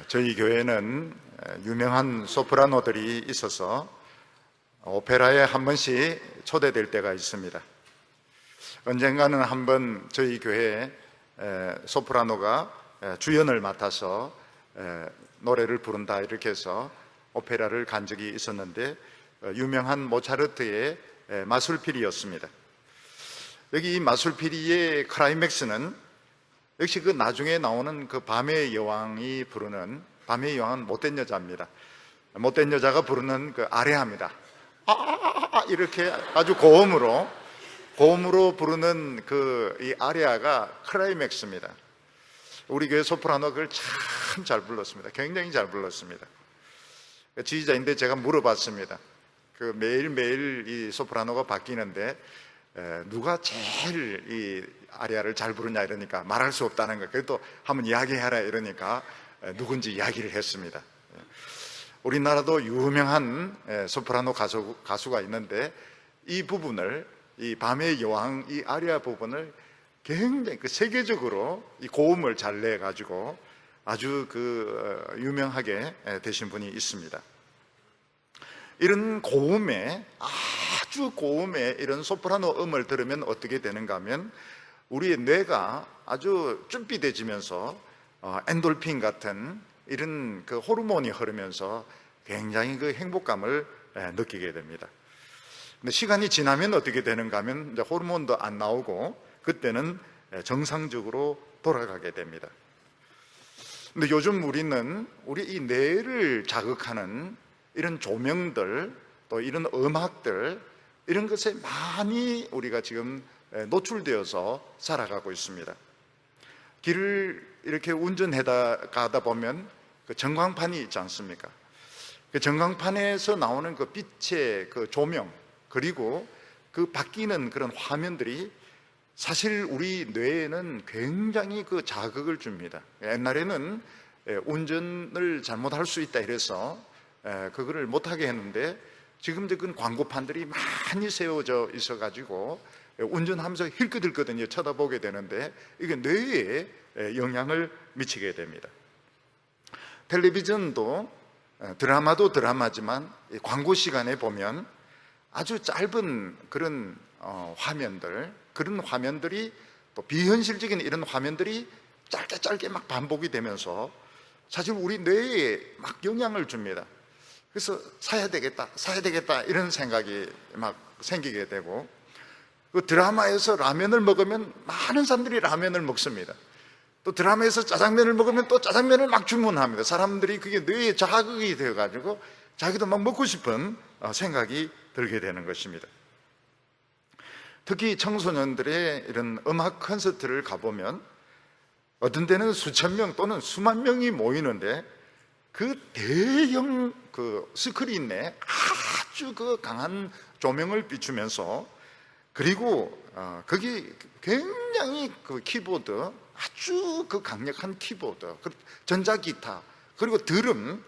저희 교회는 유명한 소프라노들이 있어서 오페라에 한 번씩 초대될 때가 있습니다. 언젠가는 한번 저희 교회에 소프라노가 주연을 맡아서 노래를 부른다 이렇게 해서 오페라를 간 적이 있었는데 유명한 모차르트의 마술피리였습니다. 여기 이 마술피리의 클라이맥스는 역시 그 나중에 나오는 그 밤의 여왕이 부르는, 밤의 여왕은 못된 여자입니다. 못된 여자가 부르는 그 아레아입니다. 이렇게 아주 고음으로 부르는 그 이 아레아가 클라이맥스입니다. 우리 교회 소프라노 그걸 참 잘 불렀습니다. 굉장히 잘 불렀습니다. 지휘자인데 제가 물어봤습니다. 그 매일매일 이 소프라노가 바뀌는데 누가 제일 이 아리아를 잘 부르냐 이러니까 말할 수 없다는 거. 그래도 한번 이야기해라 이러니까 누군지 이야기를 했습니다. 우리나라도 유명한 소프라노 가수가 있는데 이 부분을, 이 밤의 여왕 이 아리아 부분을 굉장히 세계적으로 이 고음을 잘 내 가지고 아주 유명하게 되신 분이 있습니다. 이런 고음의, 아주 고음의 이런 소프라노 음을 들으면 어떻게 되는가 하면 우리의 뇌가 아주 쫌삣해지면서 엔돌핀 같은 이런 그 호르몬이 흐르면서 굉장히 그 행복감을 느끼게 됩니다. 근데 시간이 지나면 어떻게 되는가 하면 이제 호르몬도 안 나오고 그때는 정상적으로 돌아가게 됩니다. 근데 요즘 우리는 우리 이 뇌를 자극하는 이런 조명들, 또 이런 음악들, 이런 것에 많이 우리가 지금 노출되어서 살아가고 있습니다. 길을 이렇게 가다 보면 그 전광판이 있지 않습니까? 그 전광판에서 나오는 그 빛의 그 조명, 그리고 그 바뀌는 그런 화면들이 사실 우리 뇌에는 굉장히 그 자극을 줍니다. 옛날에는 운전을 잘못할 수 있다 이래서 그거를 못하게 했는데 지금 그 광고판들이 많이 세워져 있어가지고 운전하면서 힐끗힐끗 쳐다보게 되는데 이게 뇌에 영향을 미치게 됩니다. 텔레비전도 드라마도 드라마지만 광고 시간에 보면 아주 짧은 그런 화면들, 그런 화면들이 또 비현실적인 이런 화면들이 짧게 막 반복이 되면서 사실 우리 뇌에 막 영향을 줍니다. 그래서 사야 되겠다 이런 생각이 막 생기게 되고, 그 드라마에서 라면을 먹으면 많은 사람들이 라면을 먹습니다. 또 드라마에서 짜장면을 먹으면 또 짜장면을 막 주문합니다. 사람들이 그게 뇌에 자극이 되어가지고 자기도 막 먹고 싶은 생각이 들게 되는 것입니다. 특히 청소년들의 이런 음악 콘서트를 가보면 어떤 데는 수천 명 또는 수만 명이 모이는데 그 대형 그 스크린에 아주 그 강한 조명을 비추면서, 그리고 거기 굉장히 그 키보드, 아주 그 강력한 키보드, 전자기타, 그리고 드럼,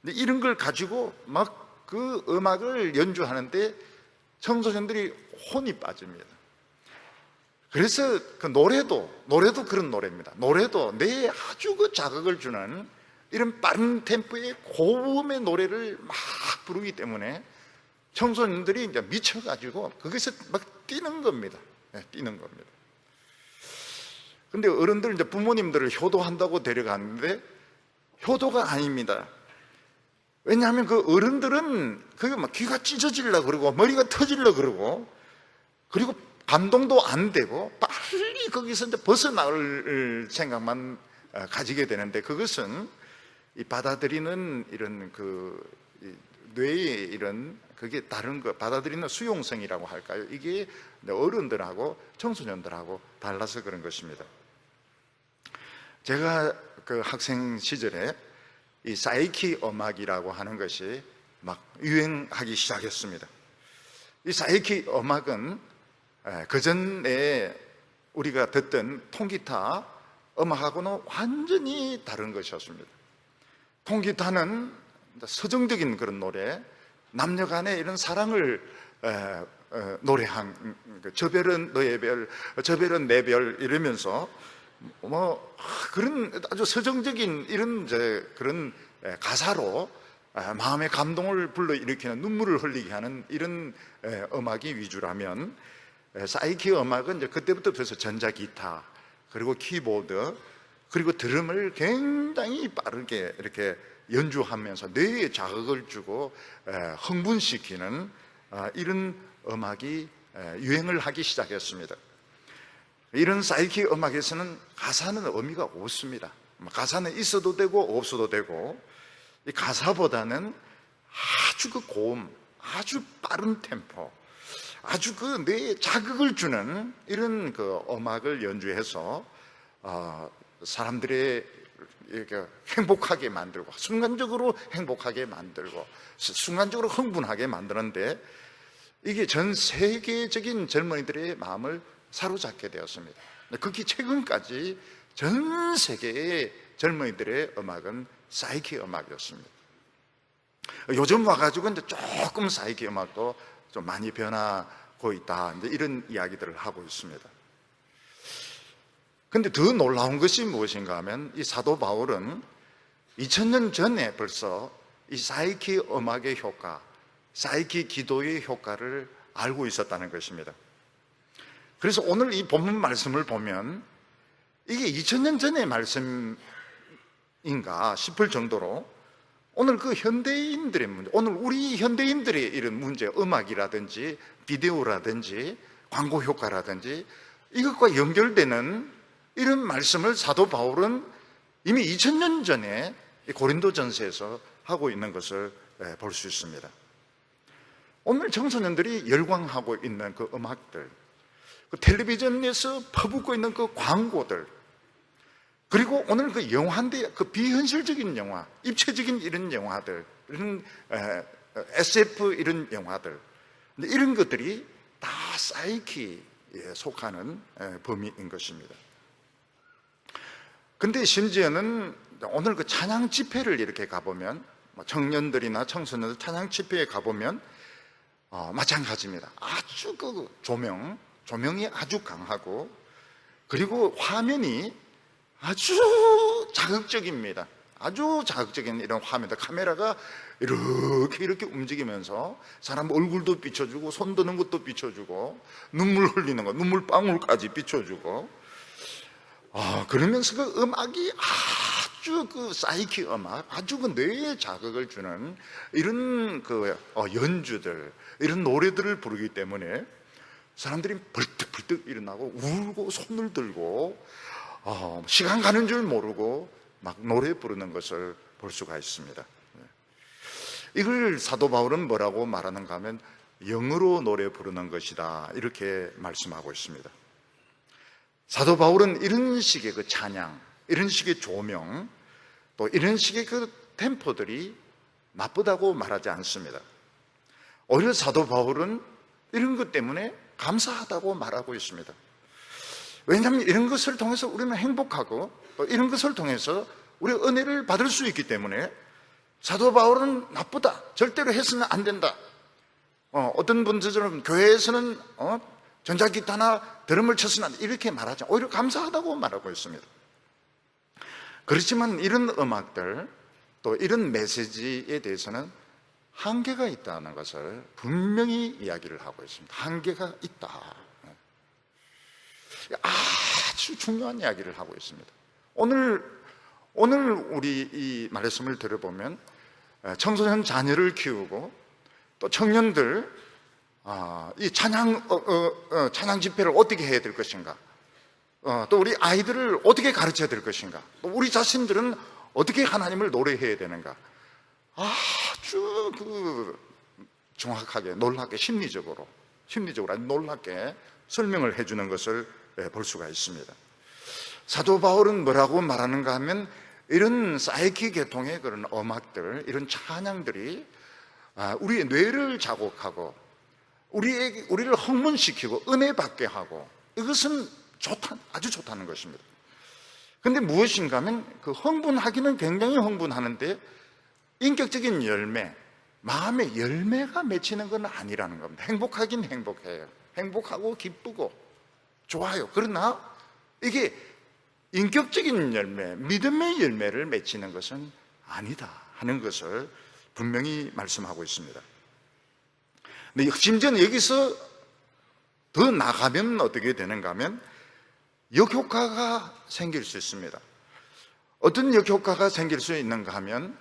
이런 걸 가지고 막 그 음악을 연주하는데 청소년들이 혼이 빠집니다. 그래서 그 노래도 그런 노래입니다. 노래도 뇌에 아주 그 자극을 주는 이런 빠른 템포의 고음의 노래를 막 부르기 때문에 청소년들이 이제 미쳐가지고 거기서 막 뛰는 겁니다. 뛰는 겁니다. 근데 어른들, 이제 부모님들을 효도한다고 데려갔는데 효도가 아닙니다. 왜냐하면 그 어른들은 그게 막 귀가 찢어지려고 그러고 머리가 터지려고 그러고, 그리고 감동도 안 되고 빨리 거기서 이제 벗어나올 생각만 가지게 되는데, 그것은 이 받아들이는 이런 그 뇌의 이런 그게 다른 거, 받아들이는 수용성이라고 할까요? 이게 어른들하고 청소년들하고 달라서 그런 것입니다. 제가 그 학생 시절에 이 사이키 음악이라고 하는 것이 막 유행하기 시작했습니다. 이 사이키 음악은 그 전에 우리가 듣던 통기타 음악하고는 완전히 다른 것이었습니다. 통기타는 서정적인 그런 노래, 남녀 간의 이런 사랑을 노래한, 저 별은 너의 별, 저 별은 내 별 이러면서 그런 아주 서정적인 이런 그런 가사로 마음의 감동을 불러일으키는, 눈물을 흘리게 하는 이런 음악이 위주라면, 사이키 음악은 이제 그때부터 벌써 전자기타, 그리고 키보드, 그리고 드럼을 굉장히 빠르게 이렇게 연주하면서 뇌에 자극을 주고 흥분시키는 이런 음악이 유행을 하기 시작했습니다. 이런 사이키 음악에서는 가사는 의미가 없습니다. 가사는 있어도 되고 없어도 되고, 이 가사보다는 아주 그 고음, 아주 빠른 템포, 아주 그 뇌에 자극을 주는 이런 그 음악을 연주해서 사람들의 이렇게 행복하게 만들고, 순간적으로 행복하게 만들고, 순간적으로 흥분하게 만드는데, 이게 전 세계적인 젊은이들의 마음을 사로잡게 되었습니다. 극히 최근까지 전 세계의 젊은이들의 음악은 사이키 음악이었습니다. 요즘 와가지고 이제 조금 사이키 음악도 좀 많이 변하고 있다, 이제 이런 이야기들을 하고 있습니다. 근데 더 놀라운 것이 무엇인가 하면, 이 사도 바울은 2000년 전에 벌써 이 사이키 음악의 효과, 사이키 기도의 효과를 알고 있었다는 것입니다. 그래서 오늘 이 본문 말씀을 보면 이게 2000년 전의 말씀인가 싶을 정도로, 오늘 그 현대인들의 문제, 오늘 우리 현대인들의 이런 문제, 음악이라든지 비디오라든지 광고 효과라든지 이것과 연결되는 이런 말씀을 사도 바울은 이미 2000년 전에 고린도전서에서 하고 있는 것을 볼 수 있습니다. 오늘 청소년들이 열광하고 있는 그 음악들, 그 텔레비전에서 퍼붓고 있는 그 광고들, 그리고 오늘 그 영화인데 그 비현실적인 영화, 입체적인 이런 영화들, 이런 SF 이런 영화들, 이런 것들이 다 사이키에 속하는 범위인 것입니다. 근데 심지어는 오늘 그 찬양 집회를 이렇게 가보면, 청년들이나 청소년들 찬양 집회에 가보면 마찬가지입니다. 아주 그 조명이 아주 강하고, 그리고 화면이 아주 자극적입니다. 아주 자극적인 이런 화면들, 카메라가 이렇게 움직이면서 사람 얼굴도 비춰주고, 손 드는 것도 비춰주고, 눈물 흘리는 거, 눈물방울까지 비춰주고, 그러면서 그 음악이 아주 그 사이키 음악, 아주 그 뇌에 자극을 주는 이런 그 연주들, 이런 노래들을 부르기 때문에 사람들이 벌떡벌떡 일어나고 울고 손을 들고 시간 가는 줄 모르고 막 노래 부르는 것을 볼 수가 있습니다. 이걸 사도 바울은 뭐라고 말하는가 하면, 영으로 노래 부르는 것이다, 이렇게 말씀하고 있습니다. 사도 바울은 이런 식의 그 찬양, 이런 식의 조명, 또 이런 식의 그 템포들이 나쁘다고 말하지 않습니다. 오히려 사도 바울은 이런 것 때문에 감사하다고 말하고 있습니다. 왜냐하면 이런 것을 통해서 우리는 행복하고, 또 이런 것을 통해서 우리가 은혜를 받을 수 있기 때문에 사도 바울은 나쁘다, 절대로 해서는 안 된다, 어떤 분들은 교회에서는 전자기타나 드럼을 쳤으나 이렇게 말하죠. 오히려 감사하다고 말하고 있습니다. 그렇지만 이런 음악들, 또 이런 메시지에 대해서는 한계가 있다는 것을 분명히 이야기를 하고 있습니다. 한계가 있다, 아주 중요한 이야기를 하고 있습니다. 오늘 우리 이 말씀을 들어보면, 청소년 자녀를 키우고 또 청년들 이 찬양 집회를 어떻게 해야 될 것인가, 또 우리 아이들을 어떻게 가르쳐야 될 것인가, 또 우리 자신들은 어떻게 하나님을 노래해야 되는가, 아주 그 정확하게, 놀랍게, 심리적으로 아주 놀랍게 설명을 해주는 것을 볼 수가 있습니다. 사도 바울은 뭐라고 말하는가 하면, 이런 사이키 계통의 그런 음악들, 이런 찬양들이 우리의 뇌를 자극하고 우리를 흥분시키고 은혜 받게 하고, 이것은 아주 좋다는 것입니다. 그런데 무엇인가 하면, 그 흥분하기는 굉장히 흥분하는데 인격적인 열매, 마음의 열매가 맺히는 건 아니라는 겁니다. 행복하긴 행복해요. 행복하고 기쁘고 좋아요. 그러나 이게 인격적인 열매, 믿음의 열매를 맺히는 것은 아니다 하는 것을 분명히 말씀하고 있습니다. 근데 심지어는 여기서 더 나가면 어떻게 되는가 하면 역효과가 생길 수 있습니다. 어떤 역효과가 생길 수 있는가 하면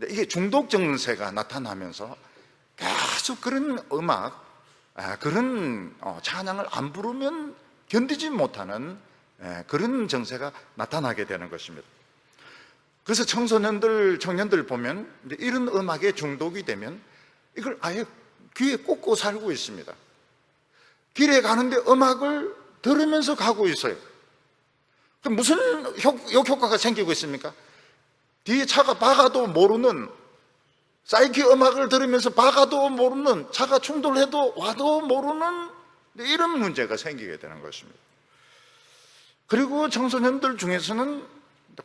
이게 중독 증세가 나타나면서 계속 그런 음악, 그런 찬양을 안 부르면 견디지 못하는 그런 증세가 나타나게 되는 것입니다. 그래서 청소년들, 청년들 보면 이런 음악에 중독이 되면 이걸 아예 귀에 꽂고 살고 있습니다. 길에 가는데 음악을 들으면서 가고 있어요. 그럼 무슨 역효과가 생기고 있습니까? 뒤에 차가 박아도 모르는, 사이키 음악을 들으면서 박아도 모르는, 차가 충돌해도 와도 모르는 이런 문제가 생기게 되는 것입니다. 그리고 청소년들 중에서는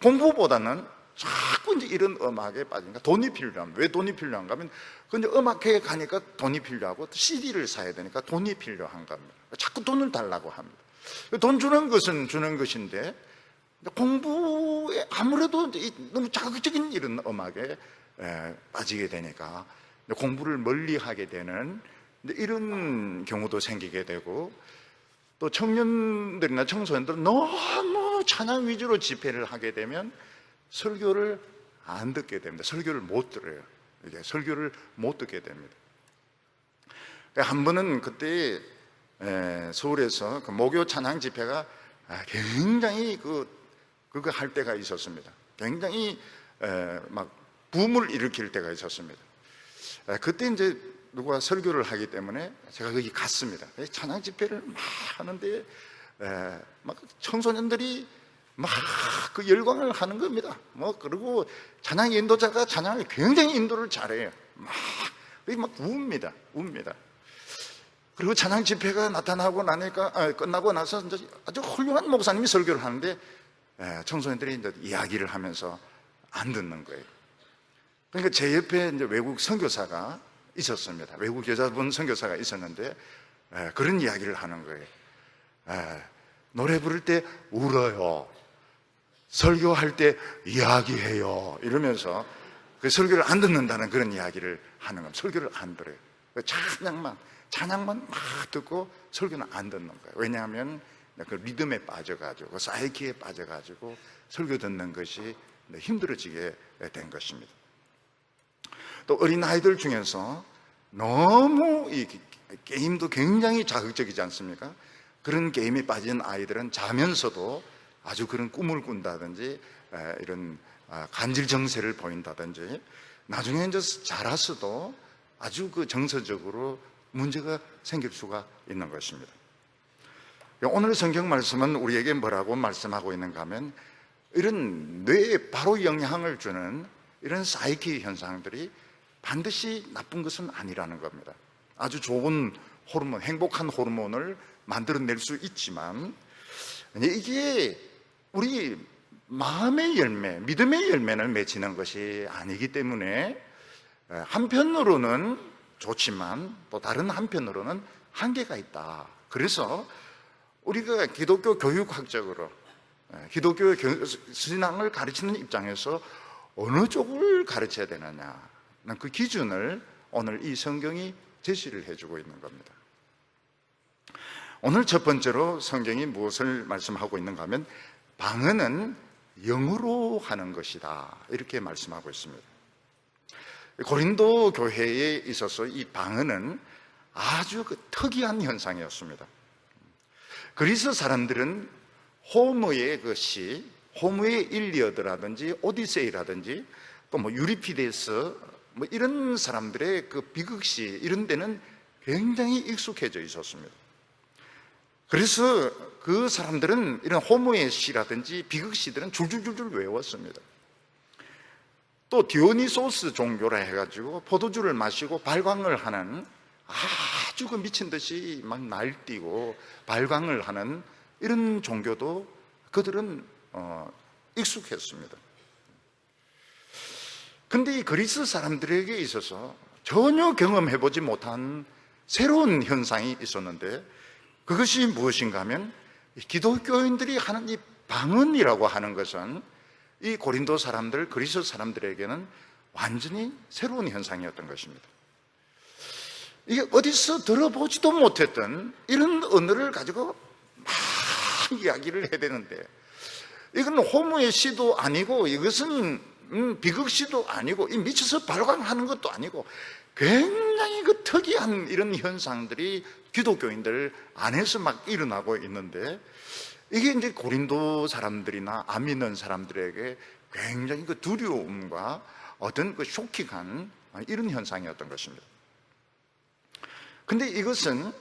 공부보다는 자꾸 이제 이런 음악에 빠지니까 돈이 필요합니다. 왜 돈이 필요한가 하면, 근데 음악회에 가니까 돈이 필요하고 CD를 사야 되니까 돈이 필요한가 합니다. 자꾸 돈을 달라고 합니다. 돈 주는 것은 주는 것인데 공부에 아무래도 너무 자극적인 이런 음악에 빠지게 되니까 공부를 멀리 하게 되는 이런 경우도 생기게 되고, 또 청년들이나 청소년들은 너무 찬양 위주로 집회를 하게 되면 설교를 안 듣게 됩니다. 설교를 못 들어요. 이게 설교를 못 듣게 됩니다. 한 번은 그때 서울에서 그 목요 찬양 집회가 굉장히 그거 할 때가 있었습니다. 굉장히 막 붐을 일으킬 때가 있었습니다. 그때 이제 누가 설교를 하기 때문에 제가 거기 갔습니다. 찬양 집회를 막 하는데 막 청소년들이 막 그 열광을 하는 겁니다. 그리고 찬양 인도자가 찬양을 굉장히 인도를 잘해요. 막 웁니다. 그리고 찬양 집회가 나타나고 나니까 끝나고 나서 이제 아주 훌륭한 목사님이 설교를 하는데 청소년들이 이제 이야기를 하면서 안 듣는 거예요. 그러니까 제 옆에 이제 외국 선교사가 있었습니다. 외국 여자분 선교사가 있었는데 그런 이야기를 하는 거예요. 노래 부를 때 울어요. 설교할 때 이야기해요. 이러면서 그 설교를 안 듣는다는 그런 이야기를 하는 겁니다. 설교를 안 들어요. 찬양만 막 듣고 설교는 안 듣는 거예요. 왜냐하면 그 리듬에 빠져가지고, 사이키에 빠져가지고 설교 듣는 것이 힘들어지게 된 것입니다. 또 어린아이들 중에서 너무 이 게임도 굉장히 자극적이지 않습니까? 그런 게임에 빠진 아이들은 자면서도 아주 그런 꿈을 꾼다든지 이런 간질 정세를 보인다든지 나중에 이제 자라서도 아주 그 정서적으로 문제가 생길 수가 있는 것입니다. 오늘 성경 말씀은 우리에게 뭐라고 말씀하고 있는가 하면, 이런 뇌에 바로 영향을 주는 이런 사이키 현상들이 반드시 나쁜 것은 아니라는 겁니다. 아주 좋은 호르몬, 행복한 호르몬을 만들어낼 수 있지만 이게 우리 마음의 열매, 믿음의 열매를 맺히는 것이 아니기 때문에 한편으로는 좋지만 또 다른 한편으로는 한계가 있다. 그래서 우리가 기독교 교육학적으로 기독교 신앙을 가르치는 입장에서 어느 쪽을 가르쳐야 되느냐는 그 기준을 오늘 이 성경이 제시를 해주고 있는 겁니다. 오늘 첫 번째로 성경이 무엇을 말씀하고 있는가 하면, 방언은 영으로 하는 것이다, 이렇게 말씀하고 있습니다. 고린도 교회에 있어서 이 방언은 아주 특이한 현상이었습니다. 그리스 사람들은 호머의 그 시, 호머의 일리어드라든지 오디세이라든지 또 유리피데스 이런 사람들의 그 비극시, 이런 데는 굉장히 익숙해져 있었습니다. 그래서 그 사람들은 이런 호모의 시라든지 비극시들은 줄줄줄줄 외웠습니다. 또 디오니소스 종교라 해가지고 포도주를 마시고 발광을 하는, 아주 그 미친 듯이 막 날뛰고 발광을 하는 이런 종교도 그들은 익숙했습니다. 근데 이 그리스 사람들에게 있어서 전혀 경험해보지 못한 새로운 현상이 있었는데, 그것이 무엇인가 하면 기독교인들이 하는 이 방언이라고 하는 것은 이 고린도 사람들, 그리스 사람들에게는 완전히 새로운 현상이었던 것입니다. 이게 어디서 들어보지도 못했던 이런 언어를 가지고 막 이야기를 해야 되는데, 이건 호모의 시도 아니고, 이것은 비극시도 아니고, 이 미쳐서 발광하는 것도 아니고, 굉장히 그 특이한 이런 현상들이 기독교인들 안에서 막 일어나고 있는데, 이게 이제 고린도 사람들이나 안 믿는 사람들에게 굉장히 그 두려움과 어떤 그 쇼킹한 이런 현상이었던 것입니다. 근데 이것은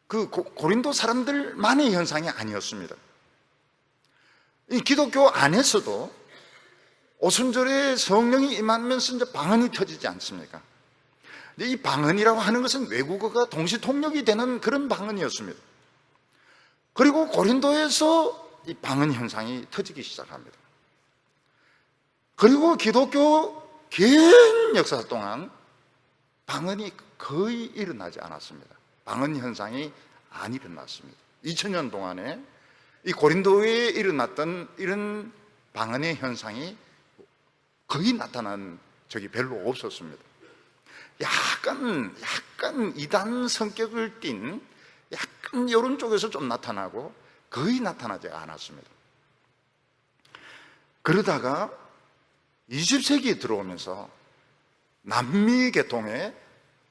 그 고린도 사람들만의 현상이 아니었습니다. 이 기독교 안에서도 오순절에 성령이 임하면서 이제 방언이 터지지 않습니까? 근데 이 방언이라고 하는 것은 외국어가 동시 통역이 되는 그런 방언이었습니다. 그리고 고린도에서 이 방언 현상이 터지기 시작합니다. 그리고 기독교 긴 역사 동안 방언이 거의 일어나지 않았습니다. 방언 현상이 안 일어났습니다. 2000년 동안에 이 고린도에 일어났던 이런 방언의 현상이 거의 나타난 적이 별로 없었습니다. 약간 이단 성격을 띤 약간 이런 쪽에서 좀 나타나고 거의 나타나지 않았습니다. 그러다가 20세기에 들어오면서 남미 계통의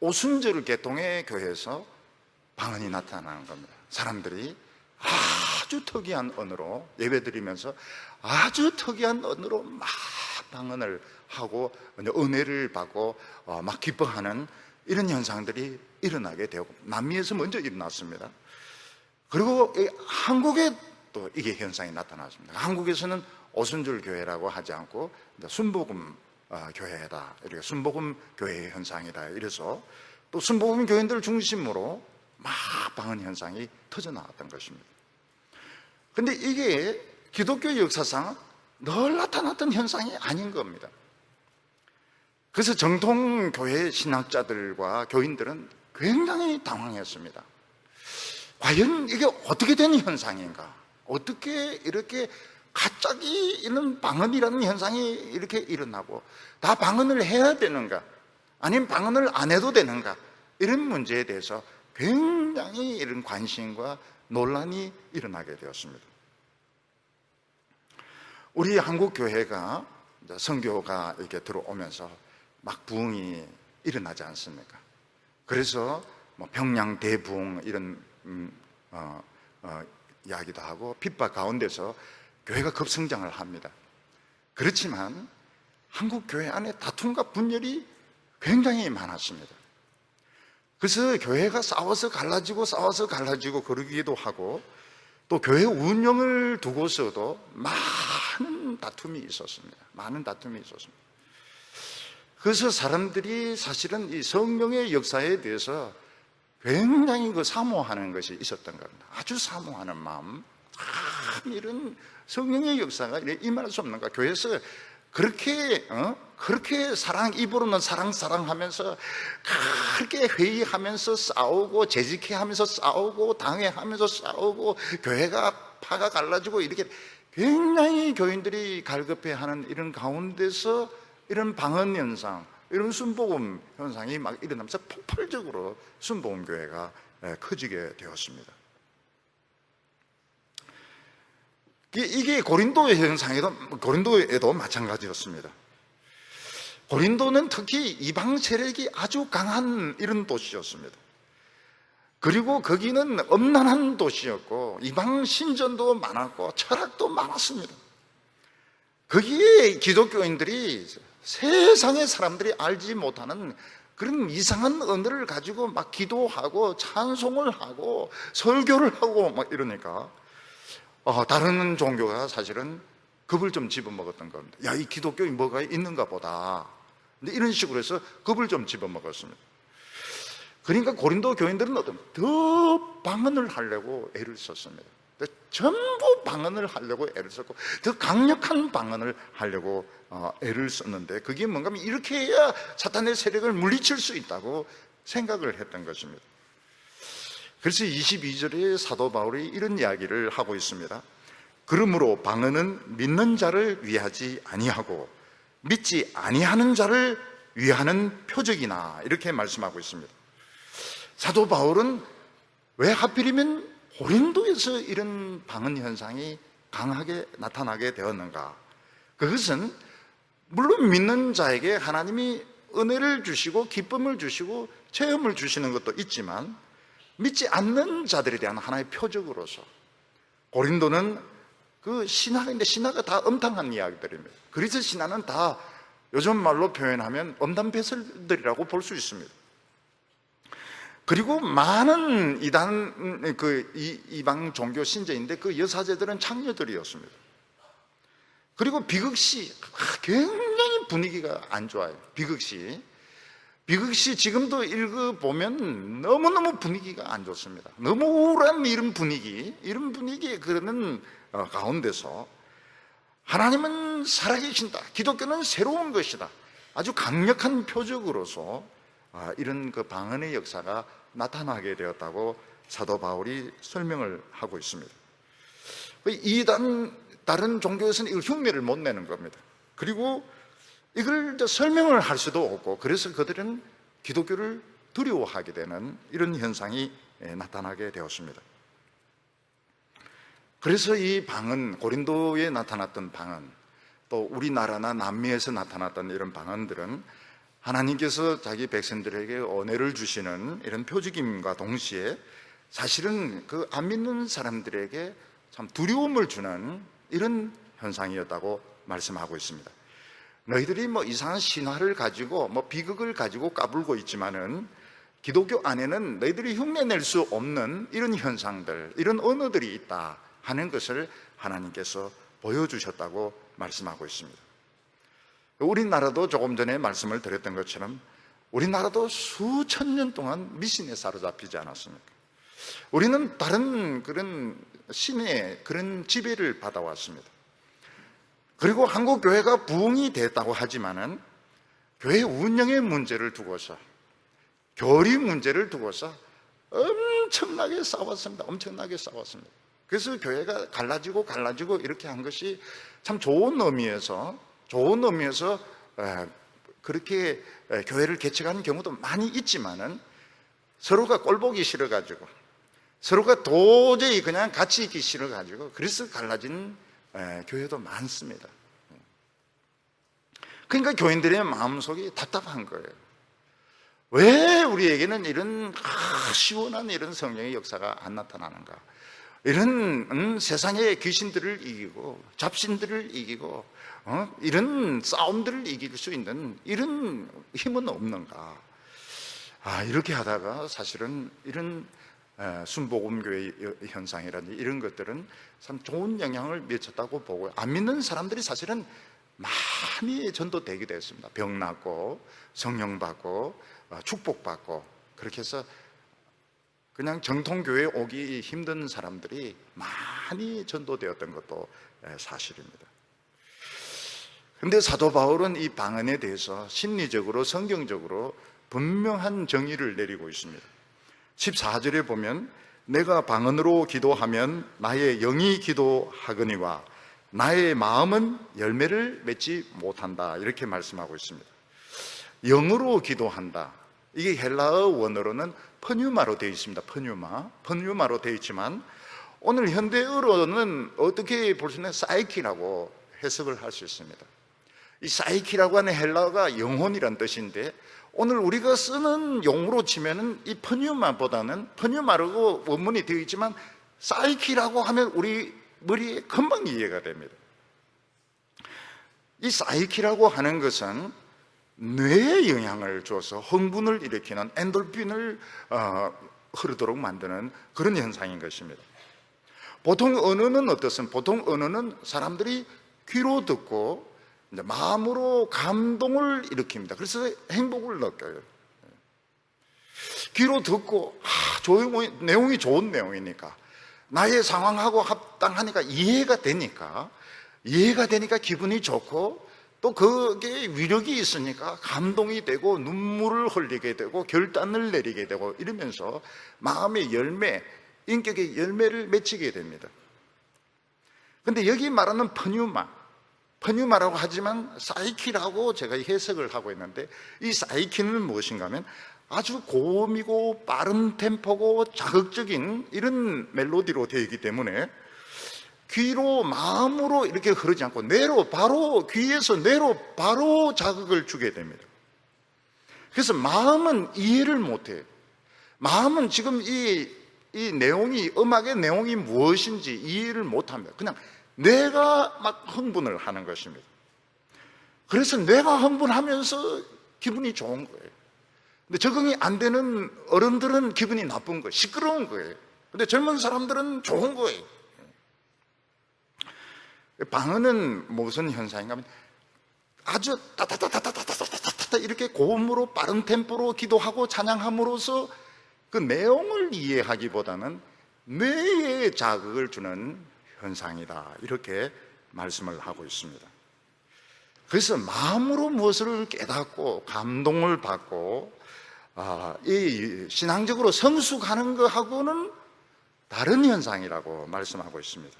오순절 계통의 교회에서 방언이 나타나는 겁니다. 사람들이 아주 특이한 언어로 예배드리면서 아주 특이한 언어로 막 방언을 하고 은혜를 받고 막 기뻐하는 이런 현상들이 일어나게 되고, 남미에서 먼저 일어났습니다. 그리고 한국에 또 이게 현상이 나타났습니다. 한국에서는 오순절 교회라고 하지 않고 순복음 교회다, 이렇게 순복음 교회의 현상이다, 이래서 또 순복음 교인들 중심으로 막 방언 현상이 터져 나왔던 것입니다. 근데 이게 기독교 역사상 늘 나타났던 현상이 아닌 겁니다. 그래서 정통 교회 신학자들과 교인들은 굉장히 당황했습니다. 과연 이게 어떻게 된 현상인가? 어떻게 이렇게 갑자기 이런 방언이라는 현상이 이렇게 일어나고, 다 방언을 해야 되는가? 아니면 방언을 안 해도 되는가? 이런 문제에 대해서 굉장히 이런 관심과 논란이 일어나게 되었습니다. 우리 한국 교회가 선교가 이렇게 들어오면서 막 부흥이 일어나지 않습니까? 그래서 뭐 평양 대부흥 이런 이야기도 하고, 핍박 가운데서 교회가 급성장을 합니다. 그렇지만 한국 교회 안에 다툼과 분열이 굉장히 많았습니다. 그래서 교회가 싸워서 갈라지고 그러기도 하고, 또 교회 운영을 두고서도 많은 다툼이 있었습니다. 그래서 사람들이 사실은 이 성령의 역사에 대해서 굉장히 사모하는 것이 있었던 겁니다. 아주 사모하는 마음. 참 이런 성령의 역사가 임할 수 없는가? 교회에서 그렇게 입으로는 사랑하면서 그렇게 회의하면서 싸우고, 재직해하면서 싸우고, 당회하면서 싸우고, 교회가 파가 갈라지고, 이렇게 굉장히 교인들이 갈급해하는 이런 가운데서 이런 방언 현상, 이런 순복음 현상이 막 일어나면서 폭발적으로 순복음 교회가 커지게 되었습니다. 이게 고린도의 고린도에도 마찬가지였습니다. 고린도는 특히 이방 세력이 아주 강한 이런 도시였습니다. 그리고 거기는 엄난한 도시였고, 이방 신전도 많았고 철학도 많았습니다. 거기에 기독교인들이 세상의 사람들이 알지 못하는 그런 이상한 언어를 가지고 막 기도하고 찬송을 하고 설교를 하고 막 이러니까 다른 종교가 사실은 겁을 좀 집어먹었던 겁니다. 야, 이 기독교에 뭐가 있는가 보다. 근데 이런 식으로 해서 겁을 좀 집어먹었습니다. 그러니까 고린도 교인들은 더 방언을 하려고 애를 썼습니다. 전부 방언을 하려고 애를 썼고, 더 강력한 방언을 하려고 애를 썼는데, 그게 뭔가 하면 이렇게 해야 사탄의 세력을 물리칠 수 있다고 생각을 했던 것입니다. 그래서 22절에 사도 바울이 이런 이야기를 하고 있습니다. 그러므로 방언은 믿는 자를 위하지 아니하고 믿지 아니하는 자를 위하는 표적이나, 이렇게 말씀하고 있습니다. 사도 바울은 왜 하필이면 고린도에서 이런 방언 현상이 강하게 나타나게 되었는가? 그것은 물론 믿는 자에게 하나님이 은혜를 주시고 기쁨을 주시고 체험을 주시는 것도 있지만, 믿지 않는 자들에 대한 하나의 표적으로서, 고린도는 그 신화인데 신화가 다 엄탕한 이야기들입니다. 그리스 신화는 다 요즘 말로 표현하면 엄담배설들이라고 볼 수 있습니다. 그리고 많은 이방 종교 신자인데 그 여사제들은 창녀들이었습니다. 그리고 비극시, 굉장히 분위기가 안 좋아요. 비극시 지금도 읽어보면 너무너무 분위기가 안 좋습니다. 너무 우울한 이런 분위기에 그러는 가운데서 하나님은 살아계신다, 기독교는 새로운 것이다, 아주 강력한 표적으로서 이런 그 방언의 역사가 나타나게 되었다고 사도 바울이 설명을 하고 있습니다. 다른 종교에서는 이걸 흉내를 못 내는 겁니다. 그리고 이걸 설명을 할 수도 없고, 그래서 그들은 기독교를 두려워하게 되는 이런 현상이 나타나게 되었습니다. 그래서 이 방언, 고린도에 나타났던 방언, 또 우리나라나 남미에서 나타났던 이런 방언들은 하나님께서 자기 백성들에게 은혜를 주시는 이런 표적임과 동시에 사실은 그 안 믿는 사람들에게 참 두려움을 주는 이런 현상이었다고 말씀하고 있습니다. 너희들이 이상한 신화를 가지고 비극을 가지고 까불고 있지만은 기독교 안에는 너희들이 흉내낼 수 없는 이런 현상들, 이런 언어들이 있다 하는 것을 하나님께서 보여주셨다고 말씀하고 있습니다. 우리나라도 조금 전에 말씀을 드렸던 것처럼 우리나라도 수천 년 동안 미신에 사로잡히지 않았습니까? 우리는 다른 그런 신의 그런 지배를 받아왔습니다. 그리고 한국 교회가 부흥이 됐다고 하지만은 교회 운영의 문제를 두고서, 교리 문제를 두고서 엄청나게 싸웠습니다. 그래서 교회가 갈라지고 이렇게 한 것이 참 좋은 의미에서 그렇게 교회를 개척하는 경우도 많이 있지만은 서로가 꼴보기 싫어가지고, 서로가 도저히 그냥 같이 있기 싫어가지고 그래서 갈라진 교회도 많습니다. 그러니까 교인들의 마음속이 답답한 거예요. 왜 우리에게는 이런 시원한 이런 성령의 역사가 안 나타나는가? 이런 세상의 귀신들을 이기고 잡신들을 이기고 이런 싸움들을 이길 수 있는 이런 힘은 없는가? 이렇게 하다가 사실은 이런 순복음교회 현상이라든지 이런 것들은 참 좋은 영향을 미쳤다고 보고요. 안 믿는 사람들이 사실은 많이 전도되기도 했습니다. 병 낫고 성령 받고 축복받고, 그렇게 해서 그냥 정통교회에 오기 힘든 사람들이 많이 전도되었던 것도 사실입니다. 그런데 사도 바울은 이 방언에 대해서 심리적으로 성경적으로 분명한 정의를 내리고 있습니다. 14절에 보면 내가 방언으로 기도하면 나의 영이 기도하거니와 나의 마음은 열매를 맺지 못한다, 이렇게 말씀하고 있습니다. 영으로 기도한다, 이게 헬라어 원어로는 퍼뉴마로 되어 있습니다. 퍼뉴마로 되어 있지만 오늘 현대어로는 어떻게 볼 수 있는 사이키라고 해석을 할 수 있습니다. 이 사이키라고 하는 헬라어가 영혼이란 뜻인데 오늘 우리가 쓰는 용어로 치면은 이 퍼뉴마보다는, 퍼뉴마라고 원문이 되어 있지만 사이키라고 하면 우리 머리에 금방 이해가 됩니다. 이 사이키라고 하는 것은 뇌에 영향을 줘서 흥분을 일으키는 엔돌핀을 흐르도록 만드는 그런 현상인 것입니다. 보통 언어는 어떻습니까? 보통 언어는 사람들이 귀로 듣고 이제 마음으로 감동을 일으킵니다. 그래서 행복을 느껴요. 귀로 듣고 내용이 좋은 내용이니까, 나의 상황하고 합당하니까 이해가 되니까 기분이 좋고, 또 그게 위력이 있으니까 감동이 되고 눈물을 흘리게 되고 결단을 내리게 되고 이러면서 마음의 열매, 인격의 열매를 맺히게 됩니다. 근데 여기 말하는 퍼뉴마라고 하지만 사이키라고 제가 해석을 하고 있는데, 이 사이키는 무엇인가 하면 아주 고음이고 빠른 템포고 자극적인 이런 멜로디로 되어 있기 때문에 귀로 마음으로 이렇게 흐르지 않고 뇌로 바로, 귀에서 뇌로 바로 자극을 주게 됩니다. 그래서 마음은 이해를 못해요. 마음은 지금 이 내용이, 음악의 내용이 무엇인지 이해를 못합니다. 그냥 뇌가 막 흥분을 하는 것입니다. 그래서 뇌가 흥분하면서 기분이 좋은 거예요. 근데 적응이 안 되는 어른들은 기분이 나쁜 거예요. 시끄러운 거예요. 근데 젊은 사람들은 좋은 거예요. 방언은 무슨 현상인가 하면 아주 따다다다다다다다다 이렇게 고음으로 빠른 템포로 기도하고 찬양함으로써 그 내용을 이해하기보다는 뇌에 자극을 주는 현상이다, 이렇게 말씀을 하고 있습니다. 그래서 마음으로 무엇을 깨닫고 감동을 받고 이 신앙적으로 성숙하는 것하고는 다른 현상이라고 말씀하고 있습니다.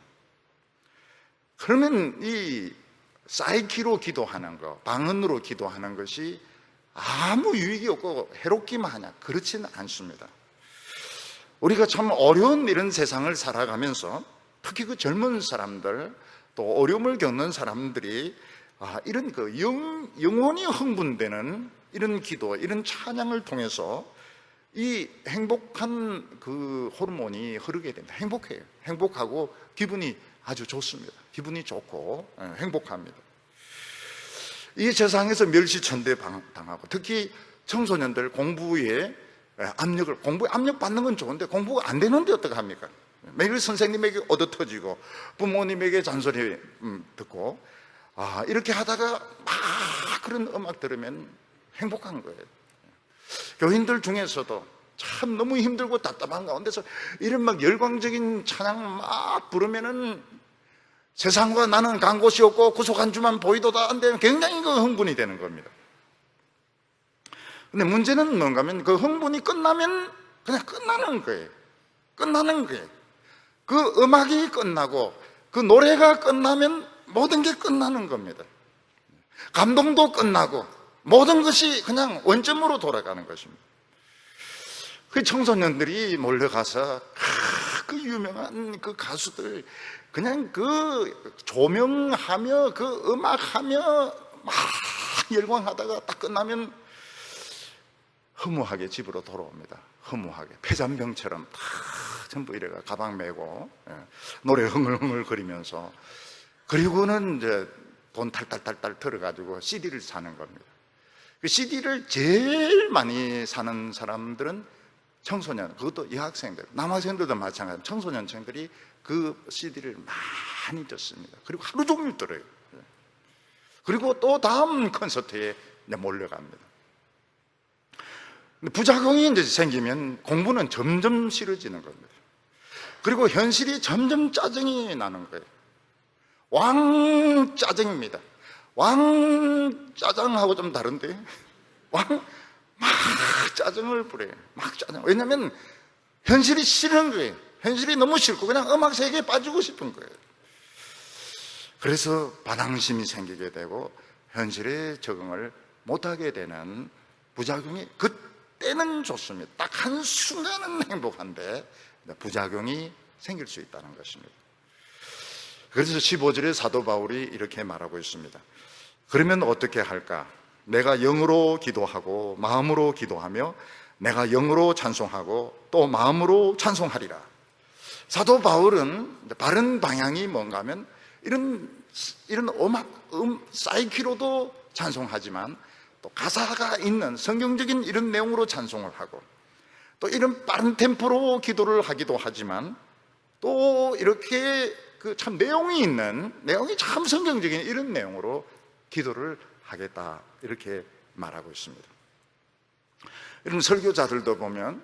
그러면 이 사이키로 기도하는 것, 방언으로 기도하는 것이 아무 유익이 없고 해롭기만 하냐? 그렇지는 않습니다. 우리가 참 어려운 이런 세상을 살아가면서 특히 그 젊은 사람들, 또 어려움을 겪는 사람들이 이런 그 영혼이 흥분되는 이런 기도, 이런 찬양을 통해서 이 행복한 그 호르몬이 흐르게 됩니다. 행복해요. 행복하고 기분이 아주 좋습니다. 기분이 좋고 행복합니다. 이 세상에서 멸시천대 당하고 특히 청소년들 공부에 공부에 압력 받는 건 좋은데 공부가 안 되는데 어떡합니까? 매일 선생님에게 얻어터지고 부모님에게 잔소리 듣고 이렇게 하다가 막 그런 음악 들으면 행복한 거예요. 교인들 중에서도 참 너무 힘들고 답답한 가운데서 이런 막 열광적인 찬양 막 부르면은 세상과 나는 간 곳이 없고 구속 한 주만 보이도다 안 되면 굉장히 그 흥분이 되는 겁니다. 근데 문제는 뭔가 하면 그 흥분이 끝나면 그냥 끝나는 거예요. 끝나는 거예요. 그 음악이 끝나고 그 노래가 끝나면 모든 게 끝나는 겁니다. 감동도 끝나고 모든 것이 그냥 원점으로 돌아가는 것입니다. 그 청소년들이 몰려가서 그 유명한 그 가수들 그냥 그 조명하며 그 음악하며 막 열광하다가 딱 끝나면 허무하게 집으로 돌아옵니다. 허무하게 폐잔병처럼 다 전부 이래가 가방 메고 노래 흥얼흥얼 거리면서, 그리고는 이제 돈 탈탈탈탈 들어가지고 CD를 사는 겁니다. 그 CD를 제일 많이 사는 사람들은 청소년, 그것도 여학생들, 남학생들도 마찬가지입니다. 청소년층들이 그 CD를 많이 듣습니다. 그리고 하루 종일 들어요. 그리고 또 다음 콘서트에 몰려갑니다. 부작용이 이제 생기면 공부는 점점 싫어지는 겁니다. 그리고 현실이 점점 짜증이 나는 거예요. 왕짜증입니다. 왕짜증하고 좀 다른데, 막 짜증을 부려요. 막 짜증. 왜냐하면 현실이 싫은 거예요. 현실이 너무 싫고 그냥 음악 세계에 빠지고 싶은 거예요. 그래서 반항심이 생기게 되고 현실에 적응을 못하게 되는 부작용이, 그때는 좋습니다. 딱 한순간은 행복한데 부작용이 생길 수 있다는 것입니다. 그래서 15절에 사도 바울이 이렇게 말하고 있습니다. 그러면 어떻게 할까? 내가 영으로 기도하고 마음으로 기도하며 내가 영으로 찬송하고 또 마음으로 찬송하리라. 사도 바울은 바른 방향이 뭔가 하면 이런 음악, 사이키로도 찬송하지만 또 가사가 있는 성경적인 이런 내용으로 찬송을 하고 또 이런 빠른 템포로 기도를 하기도 하지만 또 이렇게 그 참 내용이 참 성경적인 이런 내용으로 기도를 하겠다, 이렇게 말하고 있습니다. 이런 설교자들도 보면